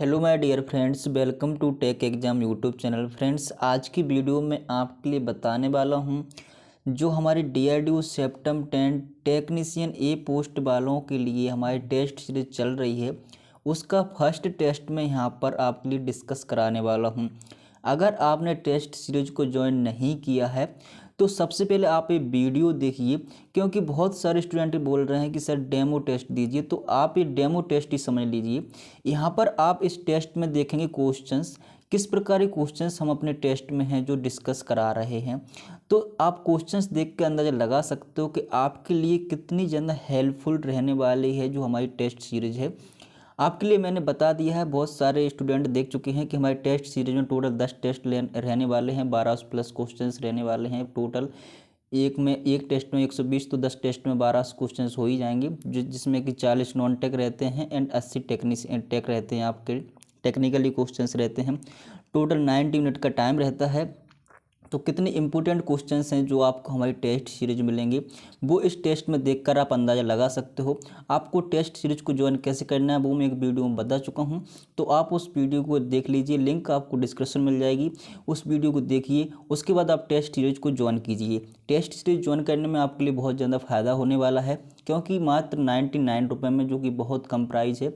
Hello my dear friends, welcome to tech exam YouTube channel. Friends, आज की video में आपके लिए बताने वाला हूं जो हमारी DRDO septum 10 technician A post वालों के लिए हमारी टेस्ट सीरीज चल रही है, उसका फर्स्ट टेस्ट में यहां पर आपके लिए डिस्कस कराने वाला हूं। अगर आपने टेस्ट सीरीज को ज्वाइन नहीं किया है तो सबसे पहले आप ये वीडियो देखिए, क्योंकि बहुत सारे स्टूडेंट बोल रहे हैं कि सर डेमो टेस्ट दीजिए, तो आप ये डेमो टेस्ट ही समझ लीजिए। यहाँ पर आप इस टेस्ट में देखेंगे क्वेश्चंस, किस प्रकार के क्वेश्चंस हम अपने टेस्ट में हैं जो डिस्कस करा रहे हैं। तो आप क्वेश्चंस देख के अंदाज़ा लगा सकते हो कि आपके लिए कितनी ज़्यादा हेल्पफुल रहने वाली है जो हमारी टेस्ट सीरीज है। आपके लिए मैंने बता दिया है, बहुत सारे स्टूडेंट देख चुके हैं कि हमारे टेस्ट सीरीज में टोटल 10 टेस्ट रहने वाले हैं, 12 प्लस क्वेश्चंस रहने वाले हैं टोटल। एक टेस्ट में 120, तो 10 टेस्ट में 12 क्वेश्चंस हो ही जाएंगे, जिसमें कि 40 नॉन टेक रहते हैं एंड 80 टेक रहते हैं, आपके टेक्निकली क्वेश्चंस रहते हैं। टोटल 90 मिनट का टाइम रहता है। तो कितने इंपॉर्टेंट क्वेश्चंस हैं जो आपको हमारी टेस्ट सीरीज मिलेंगे, वो इस टेस्ट में देखकर आप अंदाज़ा लगा सकते हो। आपको टेस्ट सीरीज को ज्वाइन कैसे करना है वो मैं एक वीडियो में बता चुका हूं, तो आप उस वीडियो को देख लीजिए, लिंक आपको डिस्क्रिप्शन मिल जाएगी। उस वीडियो को देखिए, उसके बाद आप टेस्ट सीरीज को ज्वाइन कीजिए। टेस्ट सीरीज ज्वाइन करने में आपके लिए बहुत ज़्यादा फ़ायदा होने वाला है, क्योंकि मात्र 99 रुपये में, जो कि बहुत कम प्राइस है,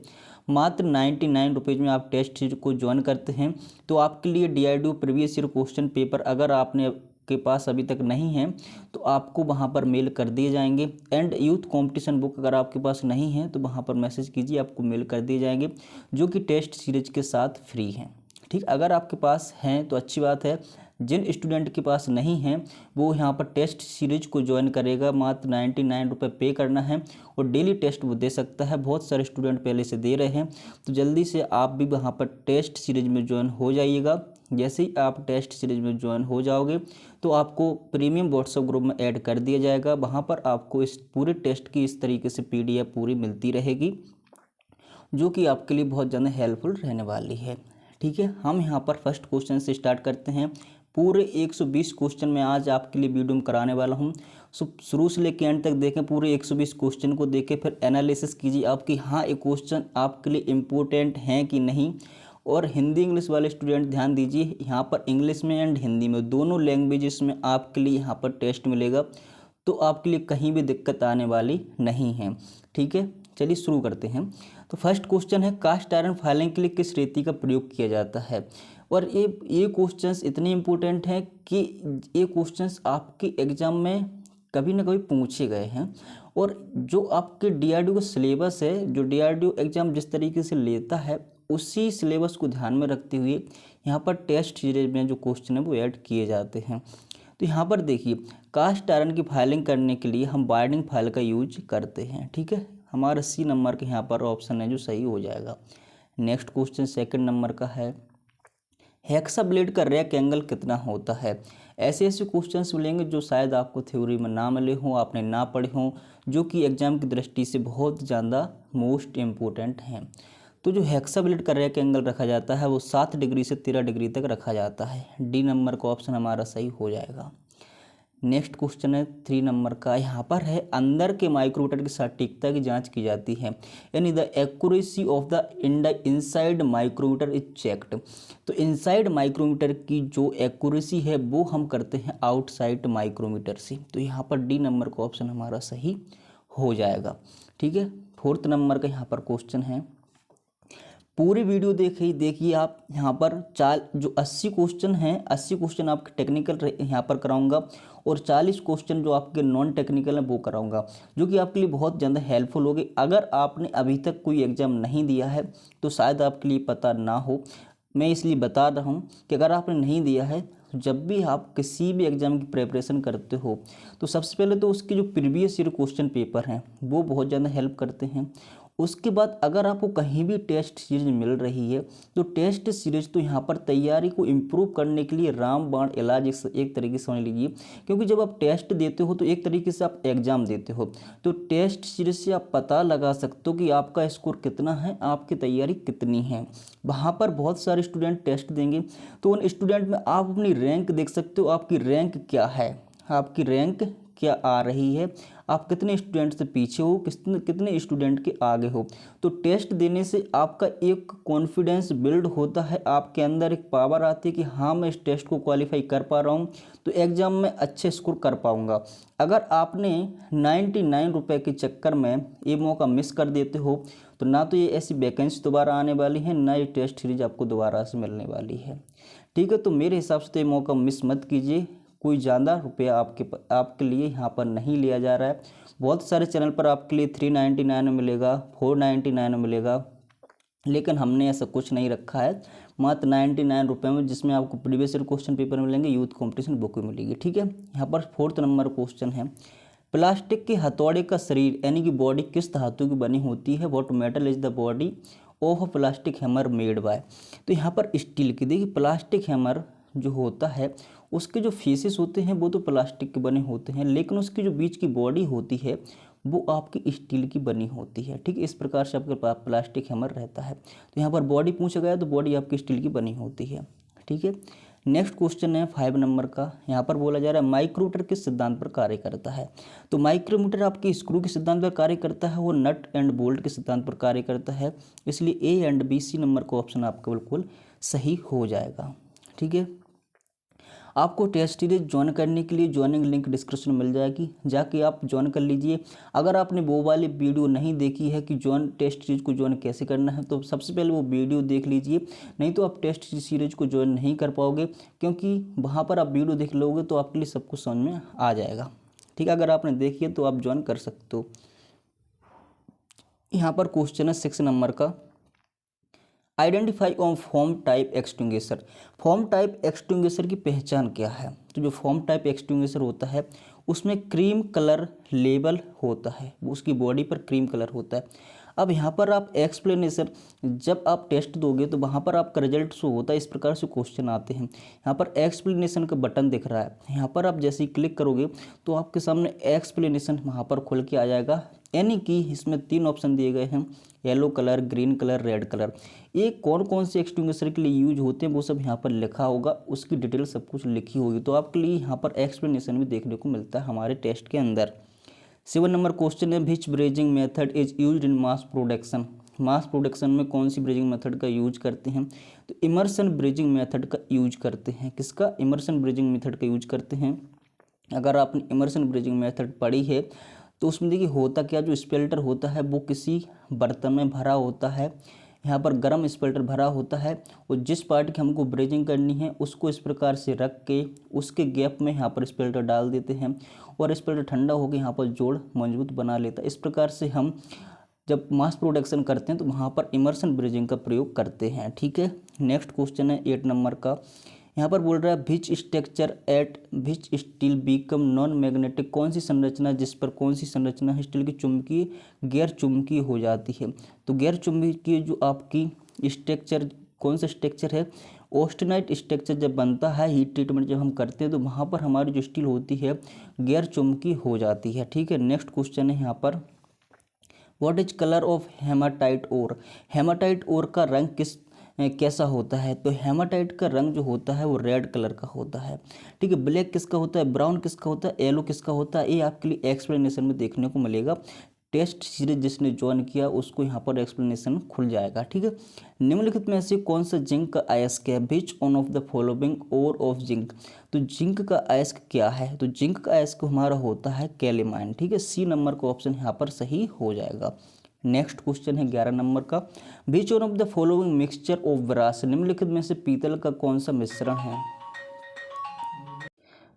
मात्र 99 रुपीज़ में आप टेस्ट सीरीज को ज्वाइन करते हैं तो आपके लिए DRDO previous year question paper अगर आपने के पास अभी तक नहीं है तो आपको वहां पर मेल कर दिए जाएंगे। एंड यूथ कंपटीशन बुक अगर आपके पास नहीं है तो वहां पर मैसेज कीजिए, आपको मेल कर दिए जाएंगे, जो कि टेस्ट सीरीज के साथ फ्री हैं। ठीक, अगर आपके पास हैं तो अच्छी बात है। जिन स्टूडेंट के पास नहीं है वो यहाँ पर टेस्ट सीरीज को ज्वाइन करेगा, मात्र 99 रुपये पे करना है और डेली टेस्ट वो दे सकता है। बहुत सारे स्टूडेंट पहले से दे रहे हैं, तो जल्दी से आप भी वहाँ पर टेस्ट सीरीज में ज्वाइन हो जाइएगा। जैसे ही आप टेस्ट सीरीज में ज्वाइन हो जाओगे तो आपको प्रीमियम व्हाट्सएप ग्रुप में ऐड कर दिया जाएगा। वहाँ पर आपको इस पूरे टेस्ट की इस तरीके से PDF पूरी मिलती रहेगी, जो कि आपके लिए बहुत ज़्यादा हेल्पफुल रहने वाली है। ठीक है, हम यहाँ पर फर्स्ट क्वेश्चन से स्टार्ट करते हैं। पूरे 120 क्वेश्चन मैं आज आपके लिए वीडियो में कराने वाला हूँ। शुरू से लेकर एंड तक देखें, पूरे 120 क्वेश्चन को देखें, फिर एनालिसिस कीजिए आपकी हाँ ये क्वेश्चन आपके लिए इम्पोर्टेंट हैं कि नहीं। और हिंदी इंग्लिश वाले स्टूडेंट ध्यान दीजिए, यहाँ पर इंग्लिश में एंड हिंदी में दोनों लैंग्वेजेस में आपके लिए यहाँ पर टेस्ट मिलेगा, तो आपके लिए कहीं भी दिक्कत आने वाली नहीं है। ठीक है, चलिए शुरू करते हैं। तो फर्स्ट क्वेश्चन है, कास्ट आयरन फाइलिंग के लिए किस रेती का प्रयोग किया जाता है। और ये क्वेश्चंस इतने इम्पोर्टेंट हैं कि ये क्वेश्चंस आपके एग्जाम में कभी ना कभी पूछे गए हैं। और जो आपके डीआरडीओ का सिलेबस है, जो डीआरडीओ एग्जाम जिस तरीके से लेता है, उसी सिलेबस को ध्यान में रखते हुए यहाँ पर टेस्ट सीरीज में जो क्वेश्चन है वो ऐड किए जाते हैं। तो यहाँ पर देखिए, कास्ट आयरन की फाइलिंग करने के लिए हम बाइंडिंग फाइल का यूज करते हैं। ठीक है, हमारा C नंबर का यहाँ पर ऑप्शन है जो सही हो जाएगा। नेक्स्ट क्वेश्चन सेकंड नंबर का है, हेक्सा ब्लेड का रैक एंगल कितना होता है। ऐसे ऐसे क्वेश्चंस मिलेंगे जो शायद आपको थ्योरी में ना मिले हों, आपने ना पढ़े हों, जो कि एग्जाम की दृष्टि से बहुत ज़्यादा मोस्ट इम्पोर्टेंट हैं। तो जो हेक्सा ब्लेड का रैक एंगल रखा जाता है वो 7 डिग्री से 13 डिग्री तक रखा जाता है। D नंबर का ऑप्शन हमारा सही हो जाएगा। नेक्स्ट क्वेश्चन है 3 नंबर का, यहाँ पर है, अंदर के माइक्रोमीटर की सटीकता की जांच की जाती है, यानी the accuracy of the inside micrometer is checked. तो इनसाइड माइक्रोमीटर की जो एक्यूरेसी है वो हम करते हैं आउटसाइड माइक्रोमीटर से। तो यहाँ पर D नंबर का ऑप्शन हमारा सही हो जाएगा। ठीक है, 4th नंबर का यहाँ पर क्वेश्चन है, पूरी वीडियो देखिए आप। यहाँ पर जो 80 क्वेश्चन हैं, 80 क्वेश्चन आपके टेक्निकल यहाँ पर कराऊंगा और 40 क्वेश्चन जो आपके नॉन टेक्निकल हैं वो कराऊंगा, जो कि आपके लिए बहुत ज़्यादा हेल्पफुल होगी। अगर आपने अभी तक कोई एग्ज़ाम नहीं दिया है तो शायद आपके लिए पता ना हो, मैं इसलिए बता रहा हूँ कि अगर आपने नहीं दिया है तो जब भी आप किसी भी एग्ज़ाम की प्रिपरेशन करते हो तो सबसे पहले तो उसके जो प्रीवियस ईयर क्वेश्चन पेपर हैं वो बहुत ज़्यादा हेल्प करते हैं। उसके बाद अगर आपको कहीं भी टेस्ट सीरीज मिल रही है तो टेस्ट सीरीज तो यहाँ पर तैयारी को इम्प्रूव करने के लिए रामबाण इलाज एक तरीके से समझ लीजिए, क्योंकि जब आप टेस्ट देते हो तो एक तरीके से आप एग्ज़ाम देते हो, तो टेस्ट सीरीज से आप पता लगा सकते हो कि आपका स्कोर कितना है, आपकी तैयारी कितनी है। वहाँ पर बहुत सारे स्टूडेंट टेस्ट देंगे तो उन स्टूडेंट में आप अपनी रैंक देख सकते हो, आपकी रैंक क्या है, आपकी रैंक क्या आ रही है, आप कितने स्टूडेंट से पीछे हो, कितने स्टूडेंट के आगे हो। तो टेस्ट देने से आपका एक कॉन्फिडेंस बिल्ड होता है, आपके अंदर एक पावर आती है कि हाँ मैं इस टेस्ट को क्वालिफाई कर पा रहा हूँ, तो एग्ज़ाम में अच्छे स्कोर कर पाऊँगा। अगर आपने 99 रुपये के चक्कर में ये मौका मिस कर देते हो तो ना तो ये ऐसी वैकेंसी दोबारा आने वाली है, ना ये टेस्ट सीरीज आपको दोबारा से मिलने वाली है। ठीक है, तो मेरे हिसाब से तो ये मौका मिस मत कीजिए। कोई ज़्यादा रुपया आपके लिए यहाँ पर नहीं लिया जा रहा है। बहुत सारे चैनल पर आपके लिए 399 में मिलेगा, 499 में मिलेगा, लेकिन हमने ऐसा कुछ नहीं रखा है, मात्र 99 रुपये में, जिसमें आपको प्रीवियस ईयर क्वेश्चन पेपर मिलेंगे, यूथ कॉम्पिटिशन बुक भी मिलेगी। ठीक है, यहाँ पर 4th नंबर क्वेश्चन है, प्लास्टिक के हथौड़े का शरीर यानी कि बॉडी किस धातु की बनी होती है, what metal is the body of a plastic hammer made by. तो यहाँ पर स्टील की, देखिए प्लास्टिक हैमर जो होता है उसके जो फेसेस होते हैं वो तो प्लास्टिक के बने होते हैं, लेकिन उसकी जो बीच की बॉडी होती है वो आपकी स्टील की बनी होती है। ठीक है, इस प्रकार से आपके पास प्लास्टिक हैमर रहता है। तो यहाँ पर बॉडी पूछा गया तो बॉडी आपकी स्टील की बनी होती है। ठीक है, नेक्स्ट क्वेश्चन है 5 नंबर का, यहाँ पर बोला जा रहा है माइक्रोमीटर किस सिद्धांत पर कार्य करता है। तो माइक्रोमीटर आपकी स्क्रू के सिद्धांत पर कार्य करता है, वो नट एंड बोल्ट के सिद्धांत पर कार्य करता है, इसलिए A and B C number का ऑप्शन आपका बिल्कुल सही हो जाएगा। ठीक है, आपको टेस्ट सीरीज ज्वाइन करने के लिए ज्वाइनिंग लिंक डिस्क्रिप्शन में मिल जाएगी, जाके आप ज्वाइन कर लीजिए। अगर आपने वो वाली वीडियो नहीं देखी है कि टेस्ट सीरीज को ज्वाइन कैसे करना है, तो सबसे पहले वो वीडियो देख लीजिए, नहीं तो आप टेस्ट सीरीज को ज्वाइन नहीं कर पाओगे, क्योंकि वहाँ पर आप वीडियो देख लोगे तो आपके लिए सब कुछ समझ में आ जाएगा। ठीक है, अगर आपने देखी है तो आप ज्वाइन कर सकते हो। यहाँ पर क्वेश्चन है 6 नंबर का, identify on form type extinguisher. Form type extinguisher की पहचान क्या है। तो जो फॉर्म टाइप एक्सटिंग्विशर होता है उसमें क्रीम कलर लेबल होता है, उसकी बॉडी पर क्रीम कलर होता है। अब यहाँ पर आप एक्सप्लेनेशन, जब आप टेस्ट दोगे तो वहाँ पर आपका रिजल्ट शो होता है, इस प्रकार से क्वेश्चन आते हैं। यहाँ पर एक्सप्लेनेशन का बटन दिख रहा है, यहाँ पर आप जैसे ही क्लिक करोगे तो आपके सामने एक्सप्लेनेशन वहाँ पर खुल के आ जाएगा, यानी कि इसमें 3 ऑप्शन दिए गए हैं, yellow colour, green colour, red colour. ये कौन कौन से एक्सटिंग्विशर के लिए यूज होते हैं वो सब यहाँ पर लिखा होगा, उसकी डिटेल सब कुछ लिखी होगी, तो आपके लिए यहाँ पर एक्सप्लेनेशन भी देखने को मिलता है हमारे टेस्ट के अंदर। 7 नंबर क्वेश्चन है, which brazing method is used in mass production. Mass production में कौन सी ब्रेजिंग मेथड का यूज करते हैं। तो इमर्सन ब्रेजिंग मेथड का यूज करते हैं। किसका, इमर्सन ब्रेजिंग मेथड का यूज करते हैं। अगर आपने इमर्सन ब्रेजिंग मेथड पढ़ी है तो उसमें देखिए होता क्या, जो स्पेल्टर होता है वो किसी बर्तन में भरा होता है, यहाँ पर गर्म स्पेल्टर भरा होता है, और जिस पार्ट की हमको ब्रेजिंग करनी है उसको इस प्रकार से रख के उसके गैप में यहाँ पर स्पेल्टर डाल देते हैं, और स्पेल्टर ठंडा होकर यहाँ पर जोड़ मजबूत बना लेता है। इस प्रकार से हम जब मास प्रोडक्शन करते हैं तो वहाँ पर इमर्सन ब्रेजिंग का प्रयोग करते हैं। ठीक है, नेक्स्ट क्वेश्चन है 8 नंबर का, यहाँ पर बोल रहा है which structure eight which steel become non magnetic. कौन सी संरचना जिस पर कौन सी संरचना स्टील की चुंबकीय गैर चुंबकीय हो जाती है। तो गैर चुंबकीय जो आपकी स्ट्रक्चर कौन सा स्ट्रक्चर है, ऑस्टेनाइट स्ट्रक्चर जब बनता है, हीट ट्रीटमेंट जब हम करते हैं तो वहाँ पर हमारी जो स्टील होती है गैर चुंबकीय हो जाती है। ठीक है, नेक्स्ट क्वेश्चन है यहाँ पर, what is colour of hematite ore. Hematite ore का रंग कैसा होता है। तो हेमाटाइट का रंग जो होता है वो रेड कलर का होता है। ठीक है, ब्लैक किसका होता है, ब्राउन किसका होता है, येलो किसका होता है, ये आपके लिए एक्सप्लेनेशन में देखने को मिलेगा। टेस्ट सीरीज जिसने ज्वाइन किया उसको यहाँ पर एक्सप्लेनेशन खुल जाएगा। ठीक है, निम्नलिखित में से कौन सा जिंक का अयस्क है, which on of the following ore of zinc. तो जिंक का अयस्क क्या है, तो जिंक का अयस्क हमारा होता है कैलेमाइन। ठीक है, सी नंबर का ऑप्शन यहाँ पर सही हो जाएगा। नेक्स्ट क्वेश्चन है 11 नंबर का, which one of the following mixture of brass. निम्नलिखित में से पीतल का कौन सा मिश्रण है।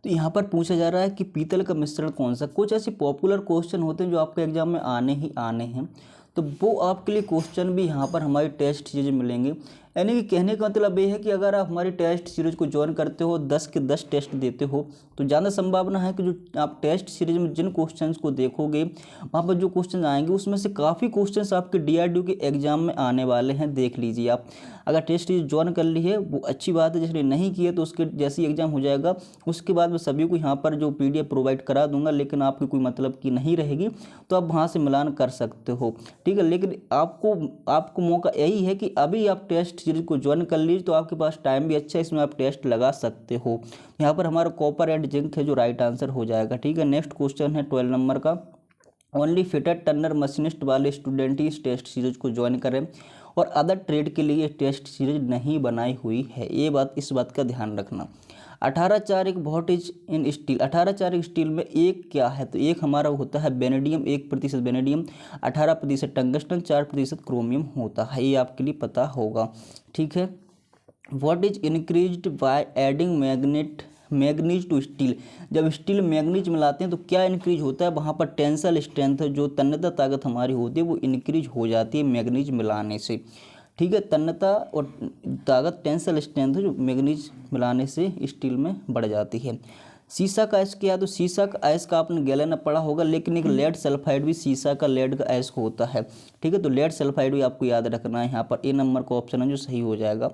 तो यहाँ पर पूछा जा रहा है कि पीतल का मिश्रण कौन सा। कुछ ऐसे पॉपुलर क्वेश्चन होते हैं जो आपके एग्जाम में आने ही आने हैं, तो वो आपके लिए क्वेश्चन भी यहाँ पर हमारी टेस्ट सीरीज मिलेंगे। यानी कि कहने का मतलब ये है कि अगर आप हमारी टेस्ट सीरीज को ज्वाइन करते हो, 10 के 10 टेस्ट देते हो, तो ज़्यादा संभावना है कि जो आप टेस्ट सीरीज में जिन क्वेश्चंस को देखोगे वहाँ पर जो क्वेश्चन आएंगे उसमें से काफ़ी क्वेश्चंस आपके DRDO के एग्जाम में आने वाले हैं। देख लीजिए आप, अगर टेस्ट सीरीज ज्वाइन कर ली है वो अच्छी बात है, जिसने नहीं की है तो उसके जैसे ही एग्जाम हो जाएगा उसके बाद मैं सभी को यहाँ पर जो PDF प्रोवाइड करा दूंगा, लेकिन आपकी कोई मतलब की नहीं रहेगी तो आप वहाँ से मिलान कर सकते हो। ठीक है, लेकिन आपको मौका यही है कि अभी आप टेस्ट सीरीज को ज्वाइन कर लीजिए तो आपके पास टाइम भी अच्छा है, इसमें आप टेस्ट लगा सकते हो। यहाँ पर हमारा कॉपर एंड जिंक है जो राइट आंसर हो जाएगा। ठीक है, नेक्स्ट क्वेश्चन है 12 नंबर का। ओनली फिटेड टर्नर मशीनिस्ट वाले स्टूडेंट ही इस टेस्ट सीरीज को ज्वाइन करें और अदर ट्रेड के लिए टेस्ट सीरीज नहीं बनाई हुई है। इस बात का ध्यान रखना। 18-4 एक वोल्टेज इन स्टील। 18-4 स्टील में एक क्या है, तो एक हमारा होता है बेनेडियम, 1% बेनेडियम, 18% टंगस्टन, 4% क्रोमियम होता है। ये आपके लिए पता होगा। ठीक है, what is increased by adding manganese to steel. जब स्टील मैग्नीज मिलाते हैं तो क्या इंक्रीज होता है, वहाँ पर टेंसल स्ट्रेंथ जो तन्यता ताकत हमारी होती है वो इंक्रीज हो जाती है मैग्नीज मिलाने से। ठीक है, तन्यता और ताकत टेंसल स्ट्रेंथ जो मैग्नीज मिलाने से स्टील में बढ़ जाती है। सीसा का ऐश क्या है, तो सीसा का ऐश का आपने गैलन में पढ़ा होगा, लेकिन एक लेड सल्फाइड भी सीसा का लेड का ऐश होता है। ठीक है, तो लेड सल्फाइड भी आपको याद रखना है। यहाँ पर ए नंबर का ऑप्शन है जो सही हो जाएगा।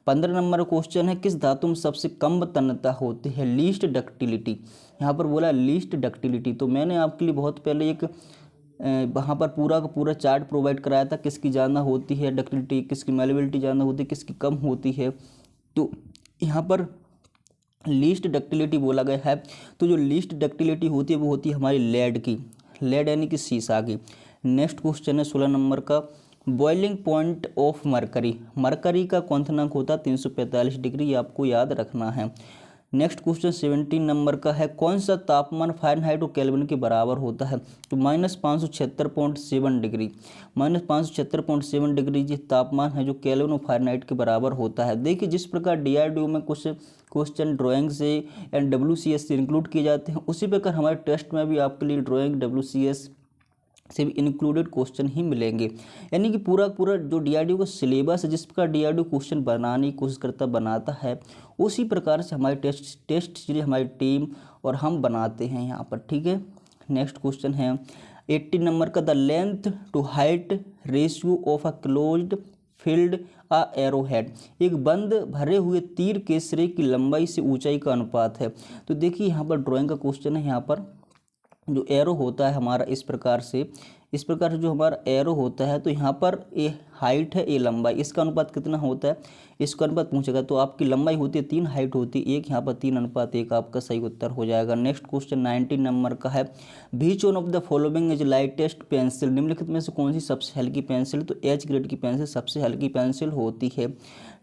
15 नंबर क्वेश्चन है, किस धातु में सबसे कम तन्यता होती है, लीस्ट डक्टिलिटी। यहाँ पर बोला लीस्ट डक्टिलिटी, तो मैंने आपके लिए बहुत पहले एक वहाँ पर पूरा का पूरा चार्ट प्रोवाइड कराया था, किसकी ज़्यादा होती है डक्टिलिटी, किसकी मैलेबिलिटी ज़्यादा होती है, किसकी कम होती है। तो यहाँ पर लीस्ट डक्टिलिटी बोला गया है, तो जो लीस्ट डक्टिलिटी होती है वो होती है हमारी लेड की, लेड यानी कि सीसा की। नेक्स्ट क्वेश्चन है 16 नंबर का। Boiling point of mercury, mercury का क्वथनांक होता है 345 डिग्री, ये आपको याद रखना है। नेक्स्ट क्वेश्चन 17 नंबर का है, कौन सा तापमान फ़ारेनहाइट और केल्विन के बराबर होता है, तो -576.7 डिग्री, -576.7 डिग्री ये तापमान है जो केल्विन और फ़ारेनहाइट के बराबर होता है। देखिए, जिस प्रकार DRDO में कुछ क्वेश्चन ड्राइंग से एंड WCS से इंक्लूड किए जाते हैं, उसी प्रकार हमारे टेस्ट में भी आपके लिए ड्राइंग WCS से भी इंक्लूडेड क्वेश्चन ही मिलेंगे। यानी कि पूरा जो DRDO का सिलेबस है, जिस प्रकार DRDO क्वेश्चन बनाने की कोशिश बनाता है, उसी प्रकार से हमारी टेस्ट सीरीज हमारी टीम और हम बनाते हैं यहाँ पर। ठीक है, नेक्स्ट क्वेश्चन है 18 नंबर का। The length to height ratio of a closed field a arrowhead, एक बंद भरे हुए तीर के सिरे की लंबाई से ऊंचाई का अनुपात है। तो देखिए, यहाँ पर ड्राइंग का क्वेश्चन है। यहाँ पर जो एरो होता है हमारा इस प्रकार से जो हमारा एरो होता है, तो यहाँ पर ए हाइट है, ए लंबाई, इसका अनुपात कितना होता है, इसका अनुपात पूछेगा। तो आपकी लंबाई होती है 3, हाइट होती है 1, यहाँ पर 3:1 आपका सही उत्तर हो जाएगा। नेक्स्ट क्वेश्चन 19 नंबर का है, which one of the following is lightest pencil, निम्नलिखित में से कौन सी सबसे हल्की पेंसिल, तो H ग्रेड की पेंसिल सबसे हल्की पेंसिल होती है।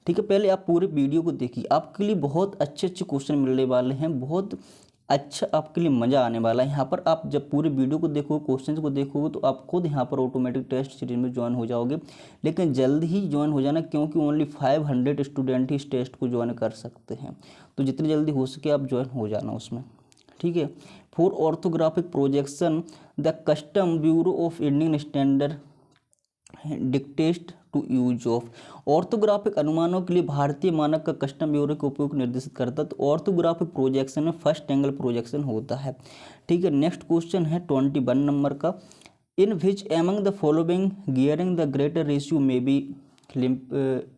ठीक है, पहले आप पूरे वीडियो को देखिए, आपके लिए बहुत अच्छे क्वेश्चन मिलने वाले हैं, बहुत अच्छा आपके लिए मज़ा आने वाला है। यहाँ पर आप जब पूरे वीडियो को देखोगे, क्वेश्चन को देखोगे, तो आप खुद यहाँ पर ऑटोमेटिक टेस्ट सीरीज में ज्वाइन हो जाओगे। लेकिन जल्द ही ज्वाइन हो जाना, क्योंकि ओनली 500 स्टूडेंट ही इस टेस्ट को ज्वाइन कर सकते हैं। तो जितनी जल्दी हो सके आप ज्वाइन हो जाना उसमें। ठीक है, for orthographic projection the custom bureau of Indian standard dictate to use of, orthographic अनुमानों के लिए भारतीय मानक का कस्टम ब्यूरो के उपयोग निर्देशित करता है। तो ऑर्थोग्राफिक प्रोजेक्शन में फर्स्ट एंगल प्रोजेक्शन होता है। ठीक है, नेक्स्ट क्वेश्चन है 21 नंबर का। In which among the following gearing the greater ratio में बी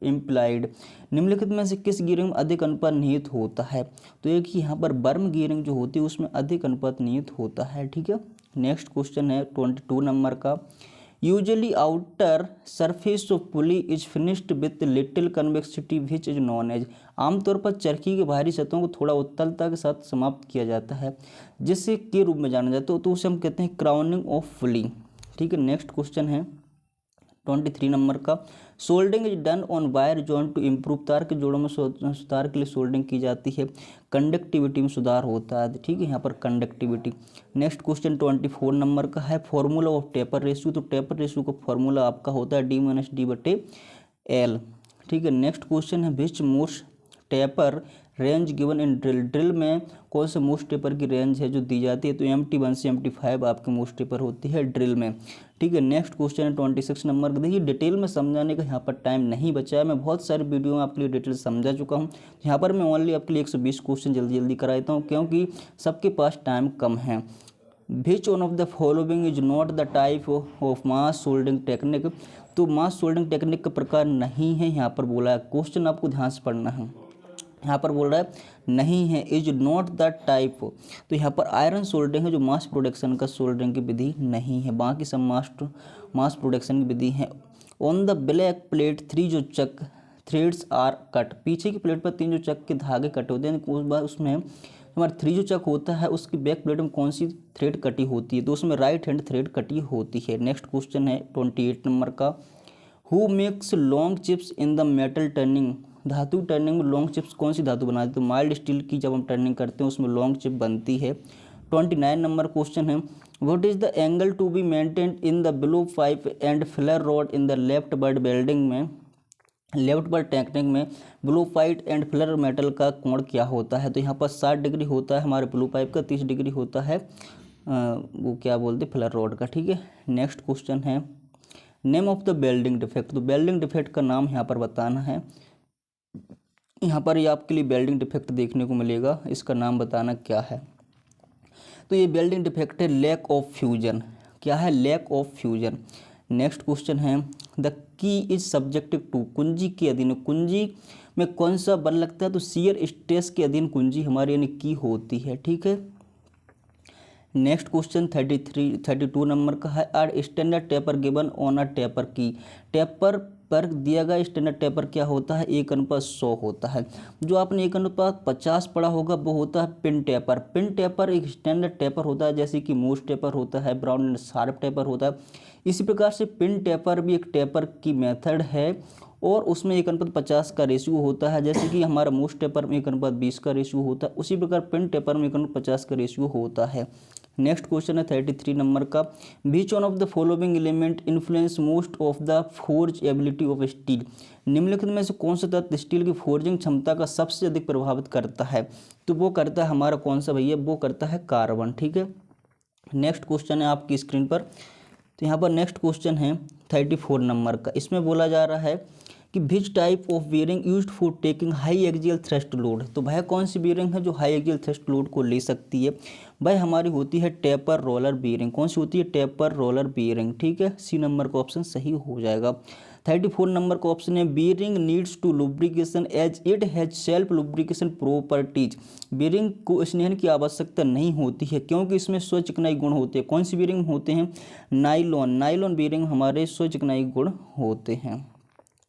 इम्प्लाइड, निम्नलिखित में से किस गियरिंग में अधिक अनुपात निहित होता है, तो एक ही यहाँ पर बर्म गियरिंग जो होती है उसमें अधिक अनुपात निहित होता है। ठीक है, नेक्स्ट क्वेश्चन है 22 नंबर का। Usually outer surface of pulley is finished with little convexity which is non edge, आमतौर पर चरखी की बाहरी सतहों को थोड़ा उत्तलता के साथ समाप्त किया जाता है, जिससे के रूप में जाना जाता है, तो उसे हम कहते हैं क्राउनिंग ऑफ पुली। ठीक है, नेक्स्ट क्वेश्चन है 23 नंबर का। Soldering is done on wire joint to improve, तार के जोड़ों में सुधार के लिए सोल्डिंग की जाती है, कंडक्टिविटी में सुधार होता है। ठीक है, यहाँ पर कंडक्टिविटी। नेक्स्ट क्वेश्चन 24 नंबर का है, फॉर्मूला ऑफ टेपर रेशियो, तो टेपर रेशियो का फॉर्मूला आपका होता है D-D/L। ठीक है, नेक्स्ट क्वेश्चन है, which most taper range given in drill, drill में कौन से मोस्ट टेपर की रेंज है जो दी जाती है, तो MT1 से MT5 आपकी मोस्ट टेपर होती है ड्रिल में। ठीक है, नेक्स्ट क्वेश्चन है 26 नंबर का। देखिए, डिटेल में समझाने का यहाँ पर टाइम नहीं बचा है, मैं बहुत सारे वीडियो में आपके लिए डिटेल समझा चुका हूँ। यहाँ पर मैं ओनली आपके लिए 120 क्वेश्चन जल्दी करा देता हूँ, क्योंकि सबके पास टाइम कम है। Which one of the following is not the type of mass soldering technique, तो मास सोल्डिंग टेक्निक का प्रकार नहीं है, यहाँ पर बोला है। क्वेश्चन आपको ध्यान से पढ़ना है, यहाँ पर बोल रहा है नहीं है, इज नॉट द टाइप, तो यहाँ पर आयरन सोल्डरिंग है जो मास प्रोडक्शन का सोल्डरिंग की विधि नहीं है, बाकी सब मास प्रोडक्शन की विधि है। ऑन द ब्लैक प्लेट 3 जो थ्रेड्स आर कट, पीछे की प्लेट पर 3 जो चक के धागे कटे होते हैं, उस बार उसमें हमारा 3 जो चक होता है उसकी बैक प्लेट में कौन सी थ्रेड कटी होती है, तो उसमें राइट हैंड थ्रेड कटी होती है। नेक्स्ट क्वेश्चन है 28 नंबर का, who makes long chips in the metal turning, धातु टर्निंग में लॉन्ग चिप्स कौन सी धातु बनाती है, तो माइल्ड स्टील की जब हम टर्निंग करते हैं उसमें लॉन्ग चिप बनती है। 29 नंबर क्वेश्चन है, what is the angle to be maintained in the blow pipe and filler rod in the leftward welding में, लेफ्ट बर्ड टेक्निक में blow pipe and filler metal का कोण क्या होता है, तो यहाँ पर 60 डिग्री होता है हमारे ब्लो पाइप का, 30 डिग्री होता है वो क्या बोलते हैं फिलर रॉड का, ठीक है। नेक्स्ट क्वेश्चन है, name of the welding defect, तो वेल्डिंग डिफेक्ट का नाम यहाँ पर बताना है। यहाँ पर ये आपके लिए वेल्डिंग डिफेक्ट देखने को मिलेगा, इसका नाम बताना क्या है, तो ये वेल्डिंग डिफेक्ट है लैक ऑफ फ्यूजन, क्या है, lack of fusion. Next question है, the key is subjective to, कुंजी के अधीन, कुंजी में कौन सा बल लगता है, तो शियर स्ट्रेस के अधीन कुंजी हमारी यानी की होती है, ठीक है। नेक्स्ट क्वेश्चन 32 नंबर का है, are standard taper given on a taper की, टेपर पर दिया गया स्टैंडर्ड टेपर क्या होता है, 1:100 होता है। जो आपने 1:50 पढ़ा होगा वो होता है पिन टेपर, पिन टेपर एक स्टैंडर्ड टेपर होता है, जैसे कि मूस टेपर होता है, ब्राउन एंड शार्प टेपर होता है। इसी प्रकार से पिन टेपर भी एक टेपर की मेथड है और उसमें 1:50 का रेशियो होता है, जैसे कि हमारा मूस टेपर में 1:20 का रेशियो होता है, उसी प्रकार पिन टेपर में 1:50 का रेशियो होता है। नेक्स्ट क्वेश्चन है 33 नंबर का, which one of the following element influence most of the forge ability of steel, निम्नलिखित में से कौन सा तत्व स्टील की फोर्जिंग क्षमता का सबसे अधिक प्रभावित करता है, तो वो करता है हमारा कौन सा भैया, वो करता है कार्बन, ठीक है। नेक्स्ट क्वेश्चन है आपकी स्क्रीन पर, तो यहाँ पर नेक्स्ट क्वेश्चन है 34 नंबर का, इसमें बोला जा रहा है कि which type of bearing used for taking high axial thrust load, तो वह कौन सी बेयरिंग है जो हाई एक्सियल थ्रस्ट लोड को ले सकती है, वह हमारी होती है टेपर रोलर बेयरिंग, कौन सी होती है, टेपर रोलर बेयरिंग, ठीक है। सी नंबर का ऑप्शन सही हो जाएगा। 34 नंबर का ऑप्शन है, bearing needs to lubrication as it has self lubrication properties, bearing को स्नेहन की आवश्यकता नहीं होती है क्योंकि इसमें स्व चिकनाई गुण होते हैं, कौन सी बेयरिंग होते हैं, नाइलॉन, नाइलॉन बेयरिंग हमारे स्व चिकनाई गुण होते हैं।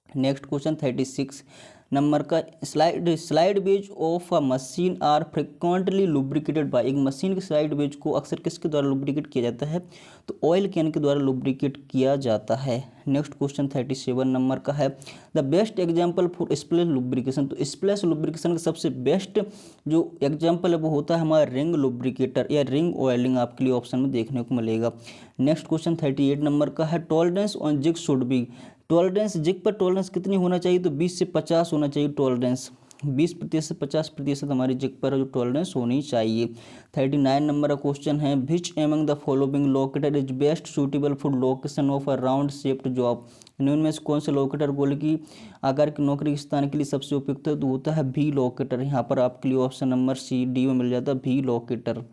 नेक्स्ट क्वेश्चन 36 नंबर का, slide ways of a machine are frequently lubricated by, एक मशीन के स्लाइड बेज को अक्सर किसके द्वारा लुब्रिकेट किया जाता है, तो ऑयल कैन के द्वारा लुब्रिकेट किया जाता है। नेक्स्ट क्वेश्चन 37 नंबर का है, the best example for splash lubrication, तो स्प्लैश लुब्रिकेशन का सबसे बेस्ट जो एग्जाम्पल है वो होता है हमारा रिंग लुब्रिकेटर या रिंग ऑयलिंग, आपके लिए ऑप्शन में देखने को मिलेगा। नेक्स्ट क्वेश्चन 38 नंबर का है, tolerance on jig should be, tolerance jig पर टॉलरेंस कितनी होना चाहिए, तो 20 से 50 होना चाहिए टॉलरेंस, 20% से 50% हमारी जिग पर जो टॉलरेंस होनी चाहिए। 39 नंबर का क्वेश्चन है, विच among the following locator is best suitable for location of a round shaped job, इनमें में से कौन से लोकेटर गोल की आकार की नौकरी के स्थान के लिए सबसे उपयुक्त है, तो होता है भी लोकेटर, यहाँ पर आपके लिए ऑप्शन नंबर सी डी में मिल जाता है भी लोकेटर।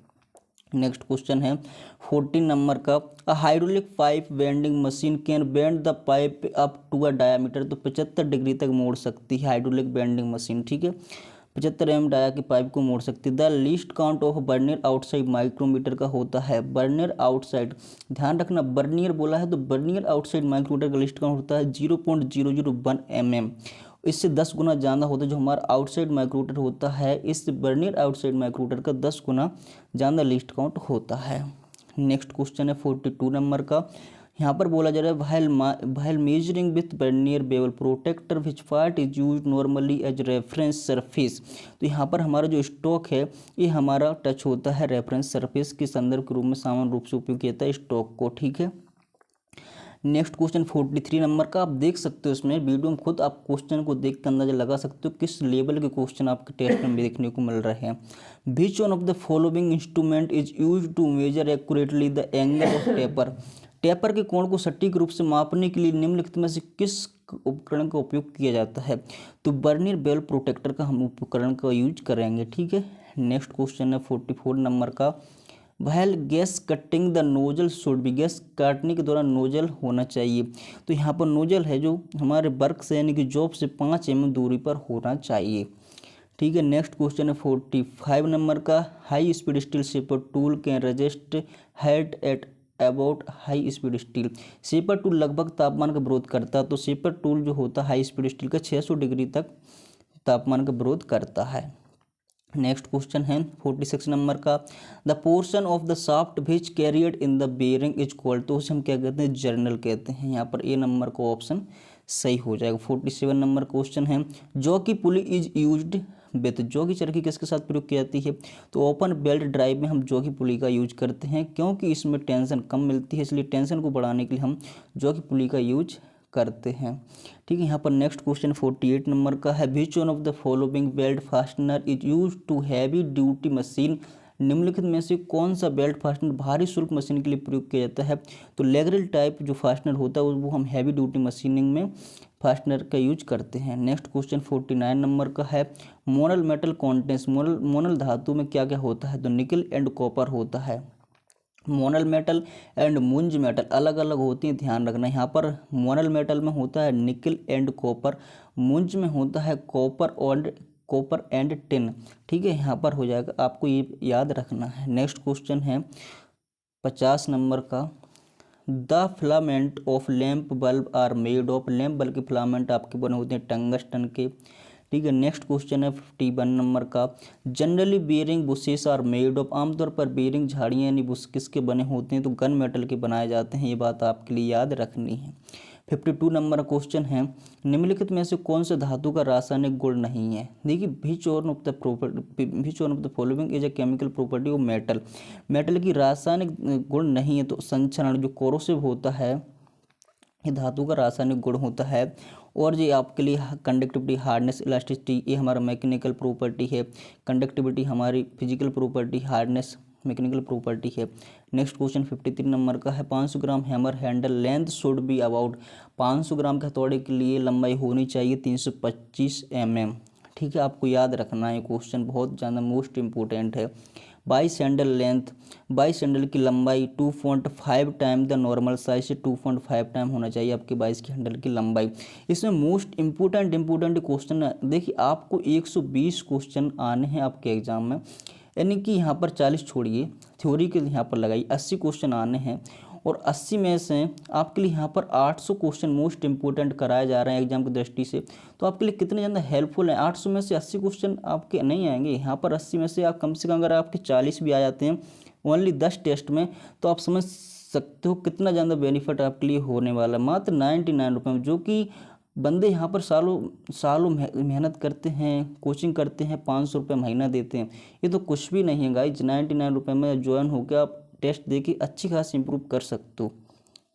नेक्स्ट क्वेश्चन है 14 नंबर का, a hydraulic pipe bending machine can bend the pipe up to a diameter, तो 75 डिग्री तक मोड़ सकती है हाइड्रोलिक बेंडिंग मशीन, ठीक है, 75 mm डाया की पाइप को मोड़ सकती है। The least count of vernier outside micrometer का होता है, बर्नियर आउटसाइड, ध्यान रखना बर्नियर बोला है तो बर्नियर आउटसाइड माइक्रोमीटर का लिस्ट काउंट होता है 0.001 mm, इससे 10 गुना ज़्यादा होता है जो हमारा आउटसाइड माइक्रोमीटर होता है, इस बर्नियर आउटसाइड माइक्रोमीटर का 10 गुना ज़्यादा लिस्ट काउंट होता है। नेक्स्ट क्वेश्चन है 42 नंबर का, यहाँ पर बोला जा रहा है while measuring with vernier bevel protractor which part is use normally as reference surface, तो यहाँ पर हमारा जो स्टॉक है ये हमारा टच होता है रेफरेंस सरफेस के संदर्भ के रूप में सामान्य रूप से उपयोग किया जाता है स्टॉक को, ठीक है। नेक्स्ट क्वेश्चन 43 नंबर का, आप देख सकते हो इसमें वीडियो में खुद आप क्वेश्चन को देख कर अंदाजा लगा सकते हो किस लेवल के क्वेश्चन आपके टेस्ट में देखने को मिल रहे हैं। Which one of the following instrument is use to measure accurately the angle of taper, taper के कोण को सटीक रूप से मापने के लिए निम्नलिखित में से किस उपकरण का उपयोग किया जाता है, तो बर्नियर बेवल प्रोटेक्टर का हम उपकरण का यूज करेंगे, ठीक है। नेक्स्ट क्वेश्चन है 44 नंबर का, while gas cutting the nozzle should be, gas काटने के दौरान नोजल होना चाहिए, तो यहाँ पर नोजल है जो हमारे वर्क से यानी कि जॉब से 5 mm दूरी पर होना चाहिए, ठीक है। नेक्स्ट क्वेश्चन है 45 नंबर का, high speed steel shaper tool can resist head at about high speed steel. Shaper tool लगभग तापमान का विरोध करता है, तो शेपर टूल जो होता है हाई स्पीड स्टील का 600 डिग्री तक तापमान का विरोध करता है। नेक्स्ट क्वेश्चन है 46 नंबर का, the portion of the shaft which carried in the bearing is called, तो उसे हम क्या कहते हैं, जर्नल कहते हैं। यहाँ पर ए नंबर का ऑप्शन सही हो जाएगा। 47 नंबर क्वेश्चन है, जौ की पुली इज यूज्ड विथ, जौ की चरखी किसके साथ प्रयोग की जाती है, तो ओपन बेल्ट ड्राइव में हम जौ की पुली का यूज करते हैं, क्योंकि इसमें टेंशन कम मिलती है, इसलिए टेंशन को बढ़ाने के लिए हम जौ की पुली का यूज करते हैं। ठीक है, यहाँ पर नेक्स्ट क्वेश्चन 48 नंबर का है, which one of the following belt fastener is use to heavy duty machine, निम्नलिखित में से कौन सा बेल्ट फास्टनर भारी शुल्क मशीन के लिए प्रयोग किया जाता है, तो लेगरल टाइप जो फास्टनर होता है वो हम हैवी ड्यूटी मशीनिंग में फास्टनर का यूज करते हैं। नेक्स्ट क्वेश्चन 49 नंबर का है, मोनल मेटल कॉन्टेंट्स, मोनल धातु में क्या क्या होता है, तो निकल एंड कॉपर होता है। मोनल मेटल एंड मुंज मेटल अलग अलग होती हैं, ध्यान रखना। यहाँ पर मोनल मेटल में होता है निकल एंड कॉपर, मुंज में होता है कॉपर एंड टिन। ठीक है, यहाँ पर हो जाएगा, आपको ये याद रखना है। नेक्स्ट क्वेश्चन है 50 नंबर का, the filament of lamp bulb are made of, lamp bulb के फिलामेंट आपके बने होते हैं टंगस्टन के। ठीक है, नेक्स्ट क्वेश्चन है 51 नंबर का, generally bearing bushes are made of, आमतौर पर बेयरिंग झाड़ियाँ यानी बुश किसके बने होते हैं, तो गन मेटल के बनाए जाते हैं, ये बात आपके लिए याद रखनी है। 52 नंबर क्वेश्चन है, निम्नलिखित में से कौन से धातु का रासायनिक गुण नहीं है, देखिए विच one of the following is a chemical property of metal, metal की रासायनिक गुण नहीं है, तो संचरण जो कोरोसिव होता है ये धातु का रासायनिक गुण होता है। और ये आपके लिए कंडक्टिविटी, हार्डनेस, इलास्टिसिटी ये हमारा मैकेनिकल प्रॉपर्टी है, कंडक्टिविटी हमारी physical property, hardness mechanical property है। नेक्स्ट क्वेश्चन 53 नंबर का है, 500 gram hammer handle length should be about, 500 gram के हथौड़े के लिए लंबाई होनी चाहिए 325 mm। ठीक है, आपको याद रखना है, क्वेश्चन बहुत ज़्यादा मोस्ट इम्पोर्टेंट है। बाइस हैंडल लेंथ, बाइस हैंडल की लंबाई 2.5 टाइम द नॉर्मल साइज से 2.5 टाइम होना चाहिए आपके बाइस की हैंडल की लंबाई। इसमें मोस्ट इम्पोर्टेंट क्वेश्चन है, देखिए आपको 120 क्वेश्चन आने हैं आपके एग्जाम में, यानी कि यहाँ पर 40 छोड़िए थ्योरी के यहाँ पर लगाई, 80 क्वेश्चन आने हैं, और 80 में से आपके लिए यहाँ पर 800 क्वेश्चन मोस्ट इंपोर्टेंट कराए जा रहे हैं एग्जाम की दृष्टि से, तो आपके लिए कितने ज़्यादा हेल्पफुल हैं। 800 में से 80 क्वेश्चन आपके नहीं आएंगे, यहाँ पर 80 में से आप कम से कम अगर आपके 40 भी आ जाते हैं ओनली 10 टेस्ट में, तो आप समझ सकते हो कितना ज़्यादा बेनिफिट आपके लिए होने वाला है। मात्र 99 रुपये में, जो कि बंदे यहाँ पर सालों मेहनत करते हैं, कोचिंग करते हैं, 500 रुपये महीना देते हैं, ये तो कुछ भी नहीं है गाइज। 99 रुपये में ज्वाइन होकर आप टेस्ट दे के अच्छी खासी इंप्रूव कर सकते हो।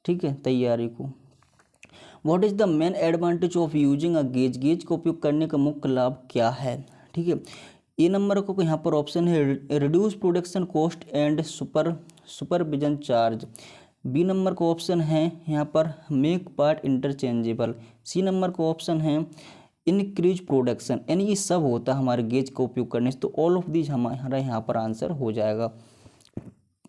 ठीक है, तैयारी को। What is the main advantage of using a gauge, gauge का उपयोग करने का मुख्य लाभ क्या है। ठीक है, ए नंबर को यहाँ पर ऑप्शन है reduce production cost and supervision charge. B number का ऑप्शन है यहाँ पर make part interchangeable. C number का ऑप्शन है इनक्रीज प्रोडक्शन, यानी ये सब होता है हमारे गेज का उपयोग करने से, तो ऑल ऑफ दीज हमारा यहाँ पर आंसर हो जाएगा।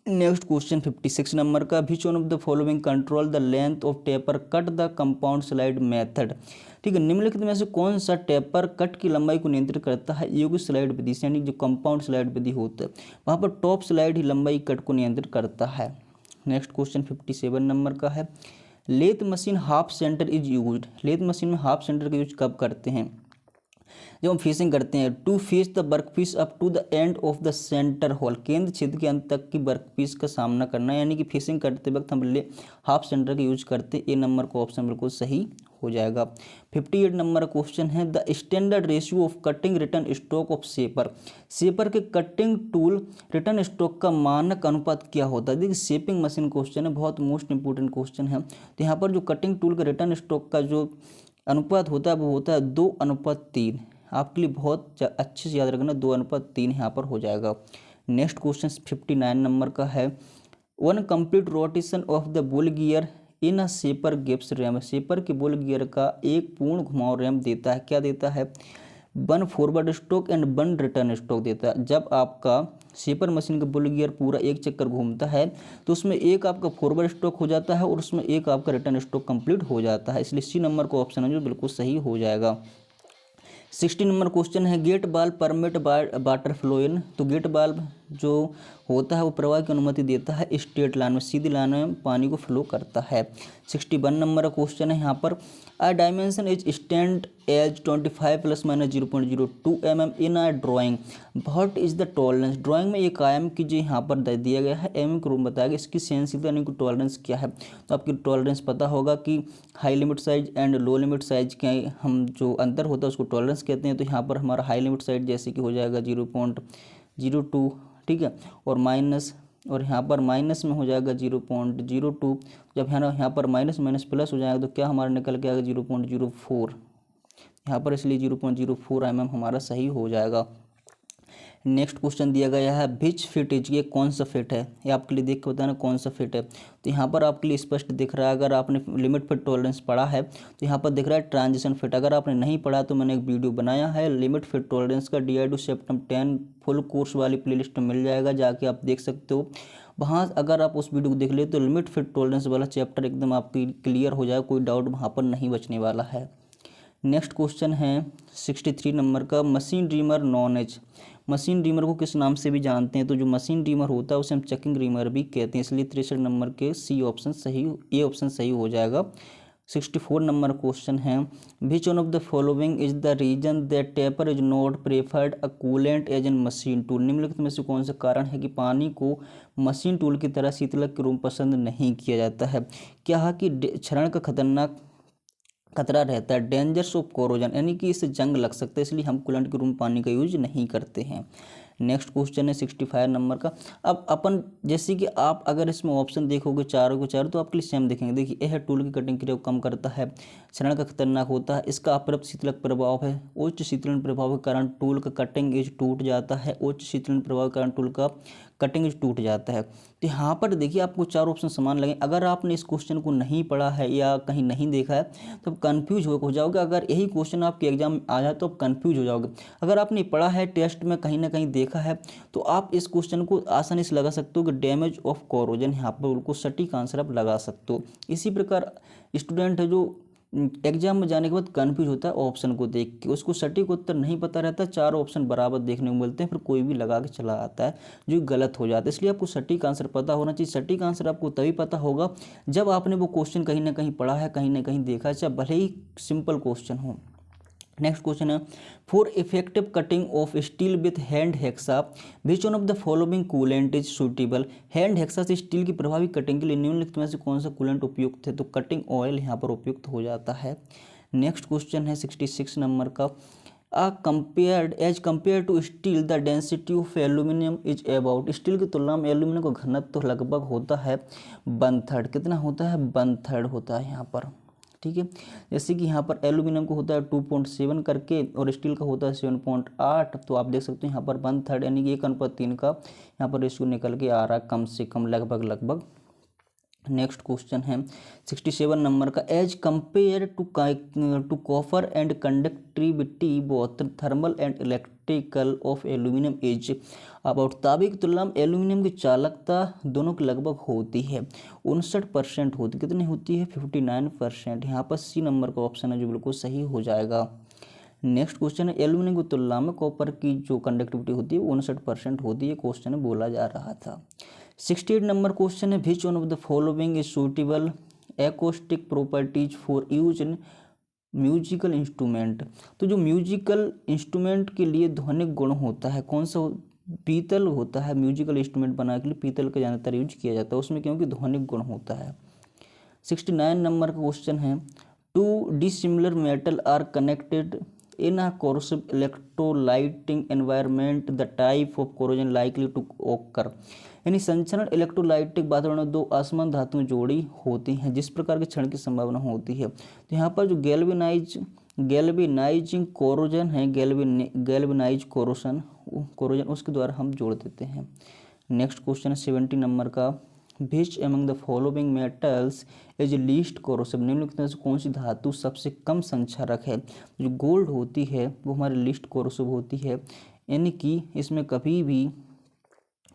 नेक्स्ट क्वेश्चन 56 नंबर का, which one of the following control the length of taper cut the compound slide method. ठीक है, निम्नलिखित में से कौन सा टेपर कट की लंबाई को नियंत्रित करता है, यौगिक स्लाइड विधि से, यानी जो कंपाउंड स्लाइड विधि होता है वहाँ पर टॉप स्लाइड ही लंबाई कट को नियंत्रित करता है। नेक्स्ट क्वेश्चन 57 नंबर का है, lathe machine half centre is used, lathe machine में हाफ सेंटर का यूज कब करते हैं, जब हम फेसिंग करते हैं। To face the workpiece up to the end of the centre hole, केंद्र छेद के अंत तक की वर्कपीस का सामना करना, यानी कि फेसिंग करते वक्त हम हाफ सेंटर का यूज करते हैं। ए नंबर का ऑप्शन बिल्कुल सही हो जाएगा। 58 नंबर क्वेश्चन है, the standard ratio of cutting return stock of shaper, shaper के कटिंग टूल रिटर्न स्टॉक का मानक अनुपात क्या होता है। देखिए शेपिंग मशीन क्वेश्चन है, बहुत मोस्ट इंपोर्टेंट क्वेश्चन है। तो यहाँ पर जो कटिंग टूल का रिटर्न स्टॉक का जो अनुपात होता है वो होता है 2:3। आपके लिए बहुत अच्छे से याद रखना, 2:3 यहाँ पर हो जाएगा। नेक्स्ट क्वेश्चन 59 नंबर का है, one complete rotation of the bull gear in a shaper gives RAM, shaper के बुल गियर का एक पूर्ण घुमाव रैम देता है, क्या देता है, 1 forward stroke and 1 return stroke देता है। जब आपका शेपर मशीन का बुल गियर पूरा एक चक्कर घूमता है तो उसमें एक आपका फॉरवर्ड स्ट्रोक हो जाता है और उसमें एक आपका रिटर्न स्ट्रोक कंप्लीट हो जाता है, इसलिए सी नंबर का ऑप्शन है जो बिल्कुल सही हो जाएगा। 60 नंबर क्वेश्चन है, गेट बाल्ब परमिट वाटर फ्लो इन, तो गेट बाल्ब जो होता है वो प्रवाह की अनुमति देता है, स्ट्रेट लाइन में, सीधी लाइन में पानी को फ्लो करता है। 61 नंबर का क्वेश्चन है यहाँ पर, a dimension is stand as 25 ± 0.02 mm in a drawing, what is the tolerance. Drawing में एक आयाम की जो यहाँ पर दिया गया है mm के रूप में बताया गया, इसकी सेंसिटिविटी यानी कि टॉलरेंस क्या है। तो आपकी टॉलरेंस पता होगा कि high limit size and low limit size के हम जो अंतर होता है उसको टॉलरेंस कहते हैं। तो यहाँ पर हमारा हाई लिमिट साइज जैसे कि हो जाएगा 0.02, ठीक है, और माइनस, और यहाँ पर माइनस में हो जाएगा 0.02। जब यहाँ पर माइनस माइनस प्लस हो जाएगा तो क्या हमारा निकल के आएगा 0.04 यहाँ पर, इसलिए 0.04 mm हमारा सही हो जाएगा। नेक्स्ट क्वेश्चन दिया गया है, विच फिट इज, ये कौन सा फिट है, ये आपके लिए देख के बताना कौन सा फिट है। तो यहाँ पर आपके लिए स्पष्ट दिख रहा है, अगर आपने लिमिट फिट टॉलरेंस पढ़ा है तो यहाँ पर दिख रहा है ट्रांजिशन फिट। अगर आपने नहीं पढ़ा तो मैंने एक वीडियो बनाया है लिमिट फिट टॉलरेंस का, DRDO सेप्टम 10 फुल कोर्स वाली प्लेलिस्ट में मिल जाएगा, जाके आप देख सकते हो। वहाँ अगर आप उस वीडियो को देख ले तो लिमिट फिट टॉलरेंस वाला चैप्टर एकदम आपकी क्लियर हो जाएगा, कोई डाउट वहाँ पर नहीं बचने वाला है। नेक्स्ट क्वेश्चन है 63 नंबर का, machine reamer known as, machine reamer को किस नाम से भी जानते हैं। तो जो मशीन रीमर होता है उसे हम चेकिंग रीमर भी कहते हैं, इसलिए 63 नंबर के सी ऑप्शन सही, ए ऑप्शन सही हो जाएगा। 64 नंबर क्वेश्चन है, which one of the following is the reason that taper is not preferred a coolant as an machine tool. निम्नलिखित में से कौन सा कारण है कि पानी को मशीन टूल की तरह शीतलक के रूप में पसंद नहीं किया जाता है। क्या है कि क्षरण का खतरा रहता है, डेंजर्स ऑफ कोरोजन, यानी कि इससे जंग लग सकता है, इसलिए हम कूलेंट के रूप में पानी का यूज नहीं करते हैं। नेक्स्ट क्वेश्चन है 65 नंबर का, अब अपन जैसे कि आप अगर इसमें ऑप्शन देखोगे चारों को चारों तो आपके लिए सेम दिखेंगे। देखिए, यह टूल की कटिंग क्रिया को कम करता है, क्षरण का खतरनाक होता है, इसका अपर्याप्त शीतलक प्रभाव है, उच्च शीतलन प्रभाव के कारण टूल का कटिंग एज टूट जाता है, उच्च शीतलन प्रभाव के कारण टूल का कटिंग एज टूट जाता है। तो यहाँ पर देखिए आपको चार ऑप्शन समान लगे। अगर आपने इस क्वेश्चन को नहीं पढ़ा है या कहीं नहीं देखा है तो आप कन्फ्यूज हो जाओगे। अगर यही क्वेश्चन आपके एग्जाम में आ जाए तो आप कन्फ्यूज हो जाओगे। अगर आपने पढ़ा है, टेस्ट में कहीं ना कहीं देखा है, तो आप इस क्वेश्चन को आसानी से लगा सकते हो कि डैमेज ऑफ कोरोजन, यहाँ पर बिल्कुल सटीक आंसर आप लगा सकते हो। इसी प्रकार स्टूडेंट है जो एग्जाम में जाने के बाद कन्फ्यूज होता है ऑप्शन को देख के, उसको सटीक उत्तर नहीं पता रहता, चार ऑप्शन बराबर देखने को मिलते हैं, फिर कोई भी लगा के चला आता है जो गलत हो जाता है। इसलिए आपको सटीक आंसर पता होना चाहिए। सटीक आंसर आपको तभी पता होगा जब आपने वो क्वेश्चन कहीं ना कहीं पढ़ा है, कहीं ना कहीं देखा है, चाहे भले ही सिंपल क्वेश्चन हो। नेक्स्ट क्वेश्चन है, for effective cutting of steel with hand hexa which one of the following coolant is suitable. Hand hexa से स्टील की प्रभावी कटिंग के लिए निम्नलिखित में से कौन सा कूलेंट उपयुक्त है। तो कटिंग ऑयल यहाँ पर उपयुक्त हो जाता है। नेक्स्ट क्वेश्चन है 66 नंबर का, compare to steel the density of aluminium is about. Steel की तुलना में एल्यूमिनियम का घनत्व तो लगभग होता है 1/3। कितना होता है? 1/3 होता है यहाँ पर, ठीक है। जैसे कि यहाँ पर एल्यूमिनियम को होता है 2.7 करके और स्टील का होता है 7.8। तो आप देख सकते हैं यहाँ पर 1/3 यानी कि 1/3 का यहाँ पर रेशियो निकल के आ रहा है, कम से कम, लगभग। नेक्स्ट क्वेश्चन है 67 नंबर का, as compare to copper and conductivity both thermal and electrical of aluminium is about. तांबे की तुलना में एल्यूमिनियम की चालकता दोनों की लगभग होती है 59% होती। कितनी होती है? 59%। यहाँ पर सी नंबर का ऑप्शन है जो बिल्कुल सही हो जाएगा। नेक्स्ट क्वेश्चन है, एल्यूमिनियम की तुलना में कॉपर की जो कंडक्टिविटी होती है वो 59% होती है, क्वेश्चन में बोला जा रहा था। 68 नंबर क्वेश्चन है, which one of the following is suitable acoustic properties for use in musical instrument. तो जो म्यूजिकल इंस्ट्रूमेंट के लिए ध्वनिक गुण होता है कौन सा? पीतल होता है। म्यूजिकल इंस्ट्रूमेंट बनाने के लिए पीतल का ज़्यादातर यूज किया जाता है उसमें, क्योंकि ध्वनिक गुण होता है। 69 नंबर का क्वेश्चन है, two dissimilar metal are connected in a corrosive electrolytic environment the type of corrosion likely to occur. यानी संचरण इलेक्ट्रोलाइटिक वातावरण में दो असमान धातुएं जोड़ी होती हैं जिस प्रकार के क्षरण की संभावना होती है। तो यहाँ पर जो गैल्वेनाइजिंग कोरोजन है, गैल्वेनाइज कोरोजन उसके द्वारा हम जोड़ देते हैं। नेक्स्ट क्वेश्चन है 70 नंबर का, विच among the following metals is least corrosive. निम्नलिखित में से कौन सी धातु सबसे कम संक्षारक है? जो गोल्ड होती है वो हमारी लीस्ट कोरोसिव होती है, यानी कि इसमें कभी भी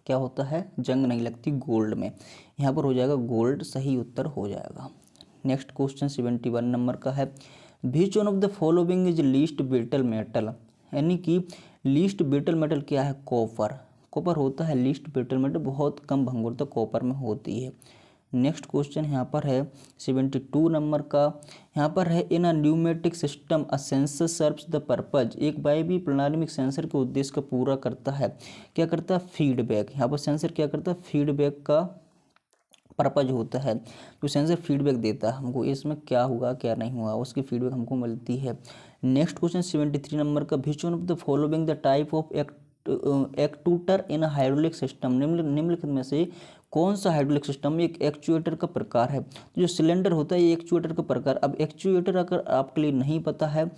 क्या होता है? जंग नहीं लगती गोल्ड में। यहाँ पर हो जाएगा गोल्ड, सही उत्तर हो जाएगा। नेक्स्ट क्वेश्चन 71 नंबर का है, which one of the following is least brittle metal. यानी कि लीस्ट ब्रिटल मेटल क्या है? कॉपर। कॉपर होता है लीस्ट ब्रिटल मेटल, बहुत कम भंगुरता कॉपर में होती है। नेक्स्ट क्वेश्चन यहाँ पर है 72 नंबर का। यहाँ पर है in a pneumatic system a sensor serves the purpose. एक वायवीय प्रणाली में सेंसर के उद्देश्य का पूरा करता है, क्या करता है, फीडबैक। यहाँ पर सेंसर क्या करता है, फीडबैक का पर्पज होता है, जो सेंसर फीडबैक देता है हमको इसमें क्या हुआ क्या नहीं हुआ, उसकी फीडबैक हमको मिलती है। नेक्स्ट क्वेश्चन 73 नंबर का, which one of the following the type of actuator in hydraulic system. निम्नलिखित में से कौन सा हाइड्रोलिक सिस्टम में एक एक्चुएटर का प्रकार है। जो सिलेंडर होता है ये एक्चुएटर का प्रकार। अब एक्चुएटर अगर आपके लिए नहीं पता है,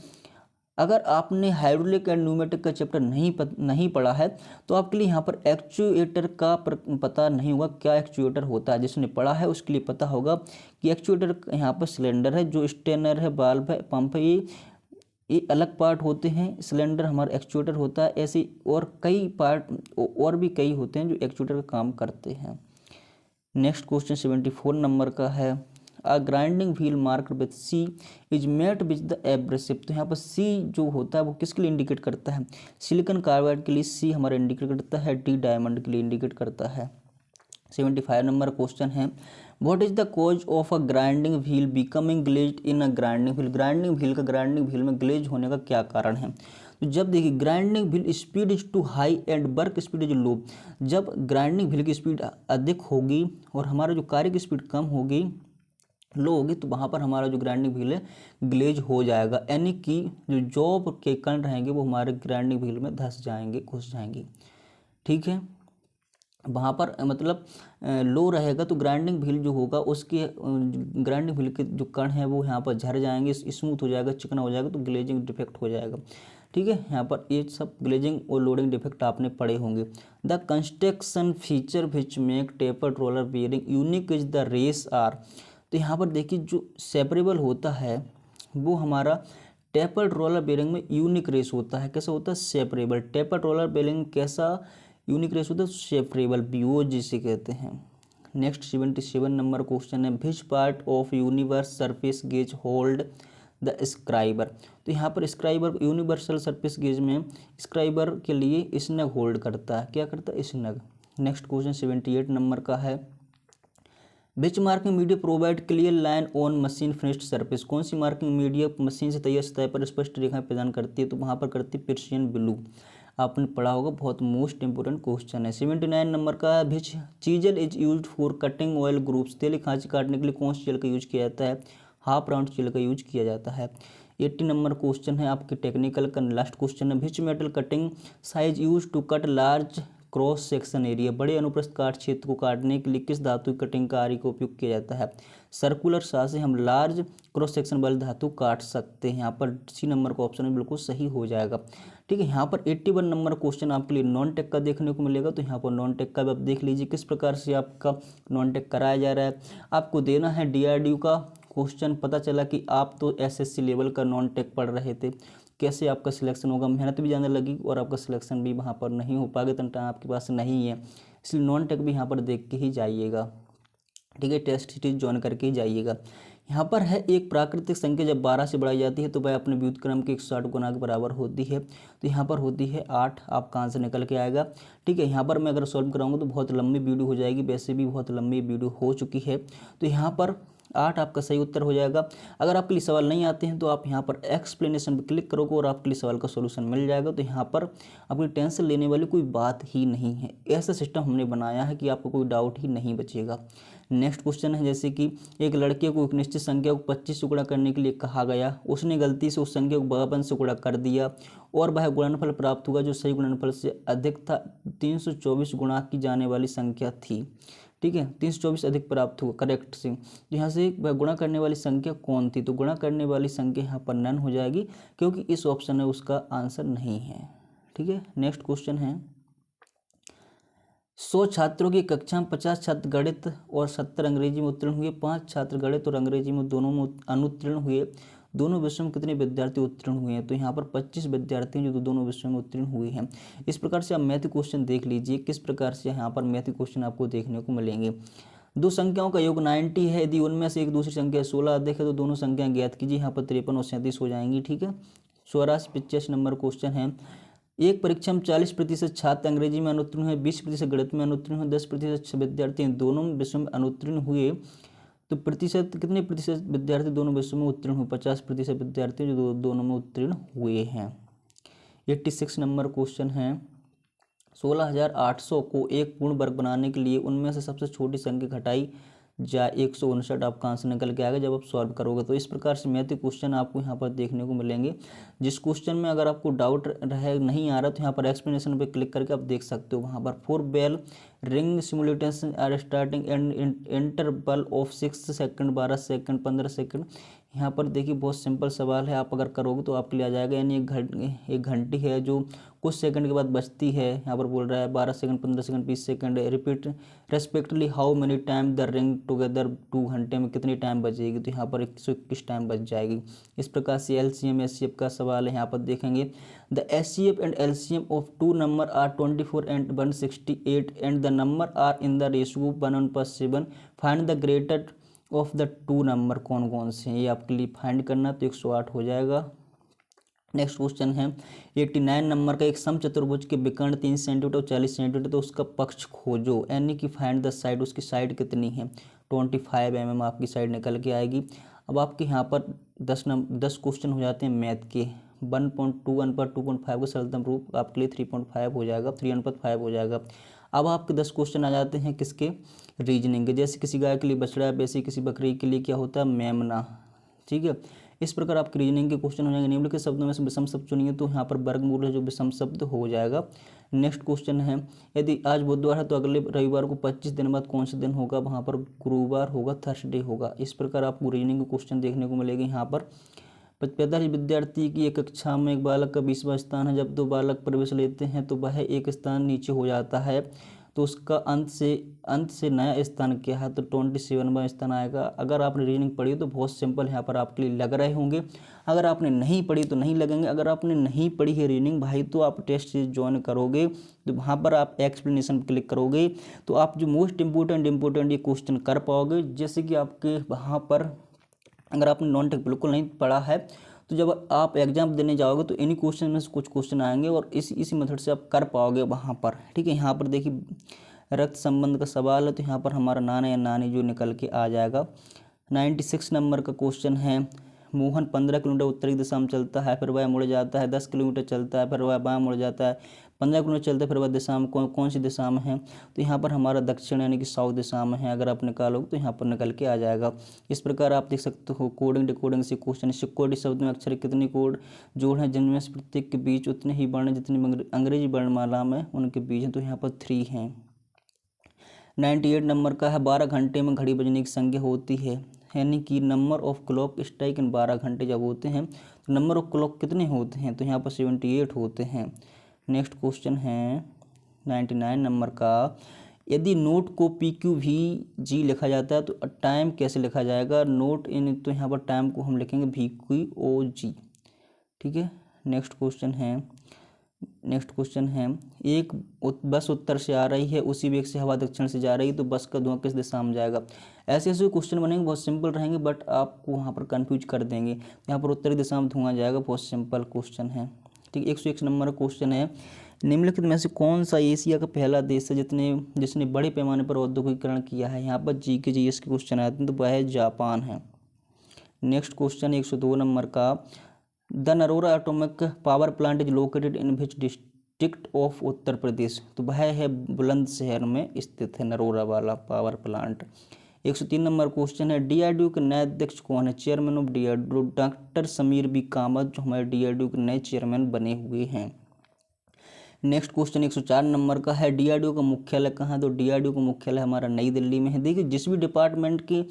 अगर आपने हाइड्रोलिक एंड न्यूमेटिक का चैप्टर नहीं पढ़ा है तो आपके लिए यहाँ पर एक्चुएटर का पता नहीं होगा क्या एक्चुएटर होता है। जिसने पढ़ा है उसके लिए पता होगा कि एक्चुएटर यहाँ पर सिलेंडर है, जो स्टेनर है, वाल्व है, पंप है, ये अलग पार्ट होते हैं। सिलेंडर हमारा एक्चुएटर होता है। ऐसे और कई पार्ट और भी कई होते हैं जो एक्चुएटर का काम करते हैं। नेक्स्ट क्वेश्चन 74 नंबर का है, a grinding wheel marked with C is mate with the abrasive. तो यहाँ पर सी जो होता है वो किसके लिए इंडिकेट करता है, सिलिकॉन कार्बाइड के लिए सी हमारा इंडिकेट करता है, डी डायमंड के लिए इंडिकेट करता है। 75 नंबर क्वेश्चन है, what is the cause of a grinding wheel becoming glazed in a grinding wheel. Grinding wheel में ग्लेज होने का क्या कारण है। तो जब देखिए grinding wheel speed is too high and work speed is low. जब ग्राइंडिंग व्हील की स्पीड अधिक होगी और हमारा जो कार्य की स्पीड कम होगी, लो होगी, तो वहाँ पर हमारा जो ग्राइंडिंग व्हील है ग्लेज हो जाएगा, यानी कि जो जॉब के कण रहेंगे वो हमारे ग्राइंडिंग व्हील में धंस जाएंगे, घुस जाएंगे। ठीक है, वहाँ पर मतलब लो रहेगा तो ग्राइंडिंग व्हील जो होगा उसके ग्राइंडिंग व्हील के जो कण हैं वो यहाँ पर झड़ जाएंगे, स्मूथ हो जाएगा, चिकना हो जाएगा, तो ग्लेजिंग डिफेक्ट हो जाएगा। ठीक है, यहाँ पर ये सब ग्लेजिंग और लोडिंग डिफेक्ट आपने पढ़े होंगे। The construction feature which make taper roller bearing unique is the race are. तो यहाँ पर देखिए जो सेपरेबल होता है वो हमारा टेपर रोलर बेयरिंग में यूनिक रेस होता है। कैसा होता है, सेपरेबल। टेपर रोलर बेयरिंग कैसा यूनिक रेस होता है, सेपरेबल, बीओ जिसे कहते हैं। नेक्स्ट 77 नंबर क्वेश्चन है, which part of universe surface gauge hold the scriber. तो यहाँ पर स्क्राइबर यूनिवर्सल सरफेस गेज में स्क्राइबर के लिए स्नग होल्ड करता है, क्या करता है, स्नग। नेक्स्ट क्वेश्चन 78 नंबर का है, which marking media provide clear line on machine finished surface. कौन सी मार्किंग मीडिया मशीन से तैयार सतह पर स्पष्ट रेखाएं प्रदान करती है, तो वहाँ पर करती है प्रिसिजन ब्लू। आपने पढ़ा होगा, बहुत मोस्ट इंपोर्टेंट क्वेश्चन है। 79 नंबर का है, which chisel is used for cutting oil grooves. तेल खांची काटने के लिए कौन सी चीज़ का यूज किया जाता है, हाफ राउंड चीज़ का यूज किया जाता है। 80 नंबर क्वेश्चन है आपके टेक्निकल का लास्ट क्वेश्चन है, which metal cutting size use to cut large cross section area. बड़े अनुप्रस्थ काट क्षेत्र को काटने के लिए किस धातु की कटिंग कार्य का उपयोग किया जाता है, सर्कुलर साह से हम लार्ज क्रॉस सेक्शन वाली धातु काट सकते हैं। यहाँ पर सी नंबर का ऑप्शन बिल्कुल सही हो जाएगा। ठीक है, यहाँ पर 81 नंबर क्वेश्चन आपके लिए नॉन टेक का देखने को मिलेगा। तो यहाँ पर नॉन टेक का भी आप देख लीजिए किस प्रकार से आपका नॉन टेक कराया जा रहा है। आपको देना है DRDO का क्वेश्चन। पता चला कि आप तो SSC लेवल का नॉन टेक पढ़ रहे थे, कैसे आपका सिलेक्शन होगा, मेहनत भी ज़्यादा लगी और आपका सिलेक्शन भी वहाँ पर नहीं हो पाएगा, इतना टाइम आपके पास नहीं है, इसलिए नॉन टेक भी यहाँ पर देख के ही जाइएगा। ठीक है, टेस्ट सीरीज ज्वाइन करके ही जाइएगा। यहाँ पर है एक प्राकृतिक संख्या जब 12 से बढ़ाई जाती है तो वह अपने व्युत्क्रम के 160 गुना के बराबर होती है। तो यहाँ पर होती है 8, आपका आंसर निकल के आएगा। ठीक है, यहाँ पर मैं अगर सॉल्व कराऊंगा तो बहुत लंबी वीडियो हो जाएगी, वैसे भी बहुत लंबी वीडियो हो चुकी है। तो यहाँ पर 8 आपका सही उत्तर हो जाएगा। अगर आपके लिए सवाल नहीं आते हैं तो आप यहाँ पर एक्सप्लेनेशन पर क्लिक करोगे और आपके लिए सवाल का सोल्यूशन मिल जाएगा। तो यहाँ पर आपकी टेंशन लेने वाली कोई बात ही नहीं है, ऐसा सिस्टम हमने बनाया है कि आपको कोई डाउट ही नहीं बचेगा। नेक्स्ट क्वेश्चन है, जैसे कि एक लड़के को एक निश्चित संख्या को 25 से गुणा करने के लिए कहा गया, उसने गलती से उस संख्या को 52 से गुणा कर दिया और वह गुणनफल प्राप्त हुआ जो सही गुणनफल से अधिक था। 324 गुणा की जाने वाली संख्या थी। ठीक है, 324 अधिक प्राप्त हुआ करेक्ट से। तो यहाँ से वह गुणा करने वाली संख्या कौन थी, तो गुणा करने वाली संख्या यहाँ पर नन हो जाएगी क्योंकि इस ऑप्शन में उसका आंसर नहीं है। ठीक है, नेक्स्ट क्वेश्चन है, 100 छात्रों की कक्षा में 50 छात्र गणित और 70 अंग्रेजी में उत्तीर्ण हुए। 5 छात्र गणित और अंग्रेजी में दोनों में अनुत्तीर्ण हुए। दोनों विषयों में कितने विद्यार्थी उत्तीर्ण हुए हैं, तो यहाँ पर 25 विद्यार्थी हैं जो दोनों विषयों में उत्तीर्ण हुए हैं। इस प्रकार से आप मैथ क्वेश्चन देख लीजिए किस प्रकार से यहाँ पर मैथ क्वेश्चन आपको देखने को मिलेंगे। दो संख्याओं का योग 90 है, यदि उनमें से एक दूसरी संख्या 16 अधिक है तो दोनों संख्याएं ज्ञात कीजिए। यहाँ पर 53 और 37 हो जाएंगी। ठीक है, 84 85 नंबर क्वेश्चन है, एक परीक्षा में 40% छात्र अंग्रेजी में अनुत्तीर्ण हुए, 20% गणित में अनुत्तीर्ण हुए, 10% विद्यार्थी दोनों विषयों में अनुत्तीर्ण हुए, तो प्रतिशत कितने प्रतिशत विद्यार्थी दोनों विषयों में उत्तीर्ण हुए? 50% विद्यार्थी जो दोनों में उत्तीर्ण हुए हैं। 86 नंबर क्वेश्चन है, 16,800 को एक पूर्ण वर्ग बनाने के लिए उनमें से सबसे छोटी संख्या घटाई जाए 159, आपका आंसर निकल के आएगा जब आप सॉल्व करोगे। तो इस प्रकार से मैथ क्वेश्चन आपको यहाँ पर देखने को मिलेंगे। जिस क्वेश्चन में अगर आपको डाउट रहे नहीं आ रहा तो यहाँ पर एक्सप्लेनेशन पे क्लिक करके आप देख सकते हो। वहाँ पर 4 bell ring simulation are starting and interval of 6 second, 12 second, 15 second. यहाँ पर देखिए बहुत सिंपल सवाल है, आप अगर करोगे तो आपके लिए आ जाएगा। यानी एक घंटी है जो कुछ सेकंड के बाद बचती है। यहाँ पर बोल रहा है 12 second, 15 second, 20 second, repeat respectively how many time the ring together, 2 घंटे में कितनी टाइम बचेगी? तो यहाँ पर 121 टाइम बच जाएगी। इस प्रकार से LCM SCF का सवाल है। यहाँ पर देखेंगे the SCF and LCM of 2 number are 24 and 168 and the number are in the ratio 1:7, find the greater of the 2 number. कौन कौन से हैं ये आपके लिए फाइंड करना, तो 108 हो जाएगा। नेक्स्ट क्वेश्चन है 89 नंबर का, एक समचतुर्भुज के विकर्ण 3 सेंटीमीटर और 40 सेंटीमीटर, तो उसका पक्ष खोजो, यानी कि फाइंड द साइड। उसकी साइड कितनी है? 25 mm आपकी साइड निकल के आएगी। अब आपके यहाँ पर 10 क्वेश्चन हो जाते हैं मैथ के। 1.2 पर 2.5 का सरलतम रूप आपके लिए 3.5 हो जाएगा, 3/5 हो जाएगा। अब आपके 10 क्वेश्चन आ जाते हैं किसके? रीजनिंग के। जैसे किसी गाय के लिए बछड़ा, वैसे किसी बकरी के लिए क्या होता है? मेमना। ठीक है, इस प्रकार आपके रीजनिंग के क्वेश्चन हो जाएंगे। निम्नलिखित शब्दों में से विषम शब्द चुनिए, तो यहाँ पर वर्गमूल है जो विषम शब्द हो जाएगा। नेक्स्ट क्वेश्चन है, यदि आज बुधवार है तो अगले रविवार को 25 दिन बाद कौन सा दिन होगा? वहाँ पर गुरुवार होगा, थर्सडे होगा। इस प्रकार आपको रीजनिंग के क्वेश्चन देखने को मिलेंगे। यहाँ पर 45 विद्यार्थी की एक कक्षा में एक बालक का 20वां स्थान है। जब 2 बालक प्रवेश लेते हैं तो वह एक स्थान नीचे हो जाता है, तो उसका अंत से नया स्थान क्या है? तो 27वां स्थान आएगा। अगर आपने रीजनिंग पढ़ी तो बहुत सिंपल यहाँ पर आपके लिए लग रहे होंगे। अगर आपने नहीं पढ़ी तो नहीं लगेंगे। अगर आपने नहीं पढ़ी है रीजनिंग भाई, तो आप टेस्ट सीरीज ज्वाइन करोगे तो वहाँ पर आप एक्सप्लेनेशन क्लिक करोगे तो आप जो मोस्ट इंपॉर्टेंट ये क्वेश्चन कर पाओगे। जैसे कि आपके वहाँ पर अगर आपने नॉन टेक बिल्कुल नहीं पढ़ा है तो जब आप एग्जाम देने जाओगे तो इन्हीं क्वेश्चन में से कुछ क्वेश्चन आएंगे और इसी मेथड से आप कर पाओगे वहाँ पर। ठीक है, यहाँ पर देखिए रक्त संबंध का सवाल है, तो यहाँ पर हमारा नाना या नानी जो निकल के आ जाएगा। 96 नंबर का क्वेश्चन है, मोहन 15 किलोमीटर उत्तरी दिशा में चलता है, फिर वह मुड़ जाता है। 10 किलोमीटर चलता है, फिर वह बाएं मुड़ जाता है। 15 किलोमीटर चलता है, फिर वह दिशा में कौन सी दिशा में है? तो यहाँ पर हमारा दक्षिण यानी कि साउथ दिशा में है। अगर आप निकालोगे तो यहाँ पर निकल के आ जाएगा। इस प्रकार आप देख सकते हो कोडिंग डिकोडिंग से क्वेश्चन। सिक्योरिटी शब्द में अक्षर कितने कोड जोड़ हैं जिनमें से प्रत्येक के बीच उतने ही वर्ण जितनी अंग्रेजी वर्णमाला में उनके बीच हैं, तो यहाँ पर 3 हैं। 98 नंबर का है, 12 घंटे में घड़ी बजने की संख्या होती है, यानी कि number of clock strike in 12 घंटे जब होते हैं तो नंबर ऑफ क्लॉक कितने होते हैं? तो यहाँ पर 78 होते हैं। नेक्स्ट क्वेश्चन है 99 नंबर का, यदि नोट को PQVG लिखा जाता है तो टाइम कैसे लिखा जाएगा? नोट इन, तो यहाँ पर टाइम को हम लिखेंगे VQOG। ठीक है, नेक्स्ट क्वेश्चन है एक बस उत्तर से आ रही है, उसी वेग से हवा दक्षिण से जा रही है, तो बस का धुआं किस दिशा में जाएगा? ऐसे क्वेश्चन बनेंगे, बहुत सिंपल रहेंगे बट आपको वहाँ पर कंफ्यूज कर देंगे। यहाँ पर उत्तरी दिशा में धुआं जाएगा, बहुत सिंपल क्वेश्चन है। ठीक, 101 नंबर क्वेश्चन है, निम्नलिखित में से कौन सा एशिया का पहला देश है जिसने बड़े पैमाने पर औद्योगिकरण किया है? यहाँ पर GS के क्वेश्चन आते हैं, तो वह जापान है। नेक्स्ट क्वेश्चन 102 नंबर का, the Narora atomic power plant is located in which district of Uttar Pradesh? तो वह है बुलंदशहर में स्थित है नरोरा वाला पावर प्लांट। 103 नंबर क्वेश्चन है, DRDO के नए अध्यक्ष कौन है? Chairman of DRDO doctor Sameer B Kamat, जो हमारे DRDO के नए चेयरमैन बने हुए हैं। नेक्स्ट क्वेश्चन 104 नंबर का है, DRDO का मुख्यालय कहाँ है? तो DRDO का मुख्यालय हमारा नई दिल्ली में है। देखिए जिस भी डिपार्टमेंट की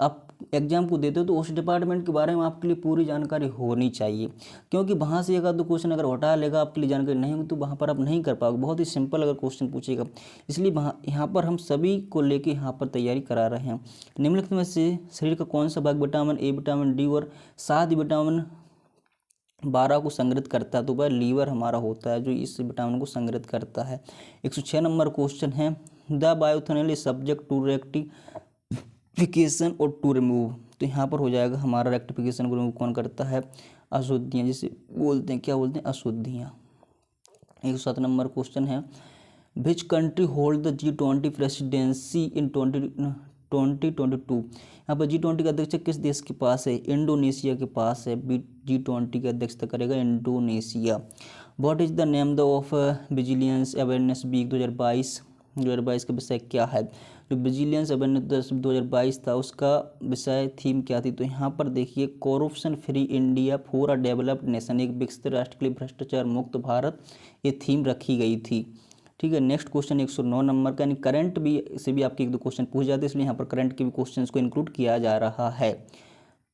आप एग्जाम को देते हो तो उस डिपार्टमेंट के बारे में आपके लिए पूरी जानकारी होनी चाहिए, क्योंकि वहाँ से एक आध दो क्वेश्चन अगर हटा लेगा आपके लिए जानकारी नहीं होगी तो वहाँ पर आप नहीं कर पाओगे। बहुत ही सिंपल अगर क्वेश्चन पूछेगा, इसलिए यहाँ पर हम सभी को लेके यहाँ पर तैयारी करा रहे हैं। निम्नलिखित में से शरीर का कौन सा भाग विटामिन A, विटामिन D और 7 विटामिन 12 को संग्रहित करता है? तो वह लीवर हमारा होता है जो इस विटामिन को संग्रहित करता है। 106 नंबर क्वेश्चन है, the bioethanol is subject to rectification और टू रिमूव? तो यहाँ पर हो जाएगा हमारा रेक्टिफिकेशन को रिमूव कौन करता है? अशुद्धियाँ, जिसे बोलते हैं क्या बोलते हैं? अशुद्धियाँ। 107 नंबर क्वेश्चन है, which country hold the G20 presidency in 2022। यहाँ पर G20 का अध्यक्ष किस देश के पास है? इंडोनेशिया के पास है। G20 की अध्यक्षता करेगा Indonesia. What is the name the of vigilance awareness week 2022 का विषय क्या है? जो विजिलेंस अवेयरनेस 2022 था उसका विषय थीम क्या थी? तो यहाँ पर देखिए, corruption free India for a developed nation, एक विकसित राष्ट्र के लिए भ्रष्टाचार मुक्त भारत, ये थीम रखी गई थी। ठीक है, नेक्स्ट क्वेश्चन 109 नंबर का, यानी करंट भी से भी आपके 1-2 क्वेश्चन पूछ जाते हैं, इसलिए यहाँ पर करंट के भी क्वेश्चंस को इंक्लूड किया जा रहा है।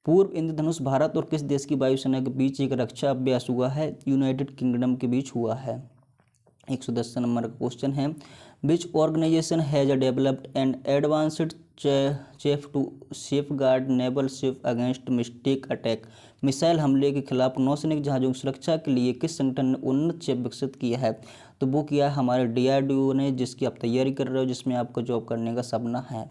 पूर्व इंद्रधनुष भारत और किस देश की वायुसेना के बीच एक रक्षा अभ्यास हुआ है? यूनाइटेड किंगडम के बीच हुआ है। 110 नंबर का क्वेश्चन है, which organisation has developed and advanced chaff to safeguard naval ship against missile attack. Missile हमले के खिलाफ नौसैनिक जहाज़ों की सुरक्षा के लिए किस संगठन ने उन्नत चेप विकसित किया है? तो वो किया है हमारे DRDO ने, जिसकी आप तैयारी कर रहे हो, जिसमें आपको जॉब करने का सपना है।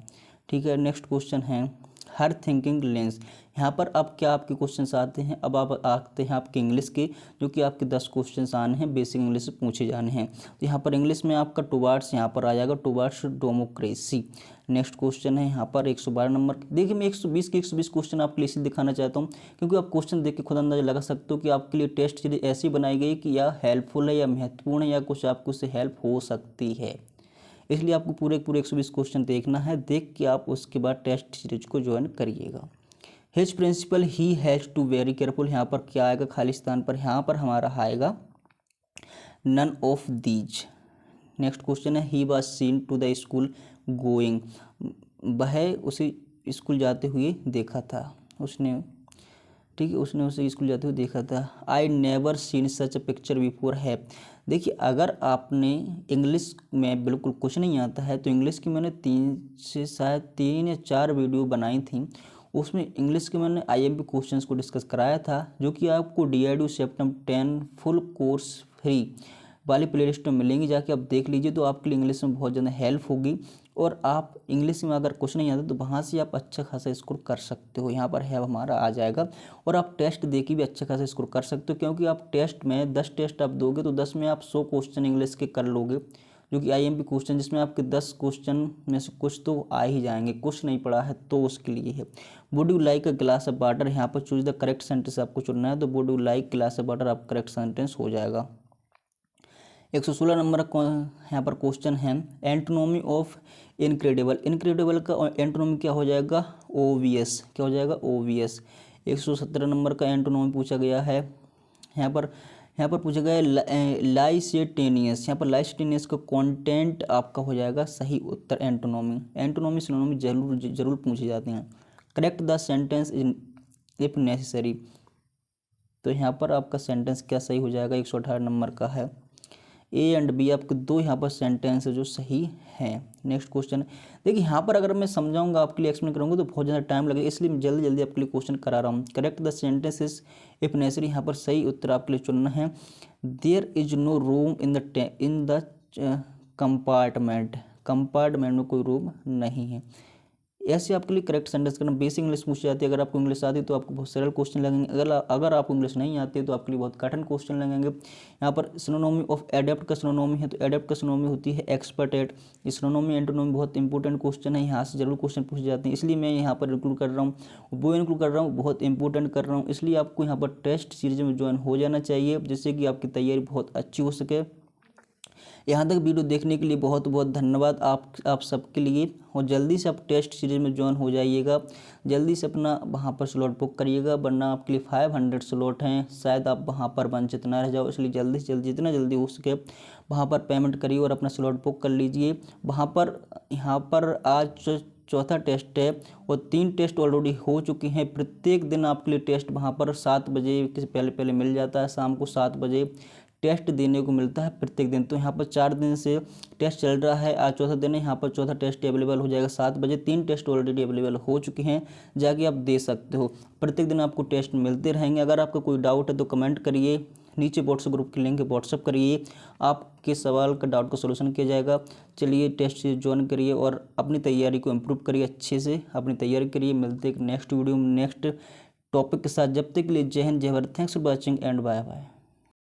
ठीक है, नेक्स्ट क्वेश्चन है, हर थिंकिंग लेंस। यहाँ पर अब क्या आपके क्वेश्चंस आते हैं? अब आप आते हैं आपके इंग्लिश के, जो कि आपके 10 क्वेश्चंस आने हैं, बेसिक इंग्लिश से पूछे जाने हैं। तो यहाँ पर इंग्लिश में आपका टुवार्ड्स यहाँ पर आ जाएगा, टुवार्ड्स डेमोक्रेसी। नेक्स्ट क्वेश्चन है यहाँ पर 112 नंबर। देखिए, मैं 120 के 120 क्वेश्चन आपके लिए इसलिए दिखाना चाहता हूँ क्योंकि आप क्वेश्चन देख के खुद अंदाजा लगा सकते हो कि आपके लिए टेस्ट सीरीज ऐसी बनाई गई कि या हेल्पफुल है या महत्वपूर्ण है या कुछ आपको उससे हेल्प हो सकती है। इसलिए आपको पूरे 120 क्वेश्चन देखना है, देख के आप उसके बाद टेस्ट सीरीज को ज्वाइन करिएगा। His principal he has to very careful, यहाँ पर क्या आएगा खाली स्थान पर? यहाँ पर हमारा आएगा none of these. Next question है, he was seen to the school going, वह उसे स्कूल जाते हुए देखा था, उसने, ठीक है, उसने उसे स्कूल जाते हुए देखा था। I never seen such a picture before है। देखिए, अगर आपने इंग्लिश में बिल्कुल कुछ नहीं आता है तो इंग्लिश की मैंने 3 या 4 वीडियो बनाई थी, उसमें इंग्लिश के मैंने IMP क्वेश्चंस को डिस्कस कराया था, जो कि आपको DRDO September 10 full course free वाली प्लेलिस्ट में मिलेंगी, जाके आप देख लीजिए, तो आपके लिए इंग्लिश में बहुत ज़्यादा हेल्प होगी। और आप इंग्लिश में अगर कुछ नहीं आता तो वहाँ से आप अच्छा खासा स्कोर कर सकते हो, यहाँ पर है हमारा आ जाएगा। और आप टेस्ट दे के भी अच्छा खासा स्कोर कर सकते हो, क्योंकि आप टेस्ट में 10 टेस्ट आप दोगे तो 10 में आप 100 क्वेश्चन इंग्लिश के कर लोगे, जो कि IMP क्वेश्चन, जिसमें आपके 10 क्वेश्चन में से कुछ तो आ ही जाएंगे, कुछ नहीं पड़ा है तो उसके लिए है। Would you like a glass of water, यहाँ पर चूज द करेक्ट सेंटेंस आपको चुनना है, तो would you like glass of water आप करेक्ट सेंटेंस हो जाएगा। 116 नंबर यहाँ पर क्वेश्चन है, एंटोनोमी ऑफ इनक्रेडिबल। इनक्रेडिबल का एंटोनोमी क्या हो जाएगा? ओवियस। क्या हो जाएगा? ओवियस। 117 नंबर का एंटोनोमी पूछा गया है, यहाँ पर पूछा गया है लाइसेटेनियस। यहाँ पर लाइसेटेनियस का कंटेंट आपका हो जाएगा सही उत्तर एंटोनोमी। एंटोनोमी सिनोनोमी जरूर पूछे जाते हैं। Correct the sentence if necessary, तो यहाँ पर आपका सेंटेंस क्या सही हो जाएगा? 118 नंबर का है, A एंड B आपके 2 यहाँ पर सेंटेंस है जो सही हैं। नेक्स्ट क्वेश्चन, देखिए यहाँ पर अगर मैं समझाऊंगा आपके लिए, एक्सप्लेन करूँगा तो बहुत ज़्यादा टाइम लगेगा, इसलिए मैं जल्दी जल्दी आपके लिए क्वेश्चन करा रहा हूँ। Correct the sentences if necessary, यहाँ पर सही उत्तर आपके लिए चुनना है। There is no room in the compartment, compartment में कोई रूम नहीं है। ऐसे आपके लिए करेक्ट सेंटेंस करना। बेसिक इंग्लिश पूछी जाती है, अगर आपको इंग्लिश आती है तो आपको बहुत सरल क्वेश्चन लगेंगे, अगर आपको इंग्लिश नहीं आती है तो आपके लिए बहुत कठिन क्वेश्चन लगेंगे। यहाँ पर सिनोनोमी ऑफ एडेप्ट का सिनोनोमी है, तो एडेप्ट का सिनोनोमी होती है एक्सपर्ट एट। सिनोनोमी एंटोनोमी बहुत इंपॉर्टेंट क्वेश्चन है, यहाँ से जरूर क्वेश्चन पूछे जाते हैं, इसलिए मैं यहाँ पर इंक्लूड कर रहा हूँ, वो इंक्लूड कर रहा हूँ, बहुत इंपॉर्टेंट कर रहा हूँ, इसलिए आपको यहाँ पर टेस्ट सीरीज में ज्वाइन हो जाना चाहिए, जिससे कि आपकी तैयारी बहुत अच्छी हो सके। यहाँ तक वीडियो देखने के लिए बहुत बहुत धन्यवाद आप सबके लिए, और जल्दी से आप टेस्ट सीरीज में ज्वाइन हो जाइएगा, जल्दी से अपना वहाँ पर स्लॉट बुक करिएगा, वरना आपके लिए 500 स्लॉट हैं, शायद आप वहाँ पर वंचित ना रह जाओ, इसलिए जल्दी से जल्दी जितना जल्दी हो सके वहाँ पर पेमेंट करिए और अपना स्लॉट बुक कर लीजिए। यहाँ पर आज चौथा टेस्ट है और 3 टेस्ट ऑलरेडी हो चुके हैं। प्रत्येक दिन आपके लिए टेस्ट वहाँ पर 7 बजे के पहले मिल जाता है, शाम को 7 बजे टेस्ट देने को मिलता है प्रत्येक दिन। तो यहाँ पर 4 दिन से टेस्ट चल रहा है, आज चौथा दिन है, यहाँ पर चौथा टेस्ट अवेलेबल हो जाएगा 7 बजे। 3 टेस्ट ऑलरेडी अवेलेबल हो चुके हैं, जाके आप दे सकते हो। प्रत्येक दिन आपको टेस्ट मिलते रहेंगे। अगर आपका कोई डाउट है तो कमेंट करिए, नीचे व्हाट्सएप ग्रुप की लिंक है, व्हाट्सएप करिए, आपके सवाल का डाउट का सोल्यूशन किया जाएगा। चलिए टेस्ट से ज्वाइन करिए और अपनी तैयारी को इम्प्रूव करिए, अच्छे से अपनी तैयारी करिए। मिलते हैं नेक्स्ट वीडियो में नेक्स्ट टॉपिक के साथ, जब तक के लिए जय हिंद जय Bharat. Thanks for watching and bye bye.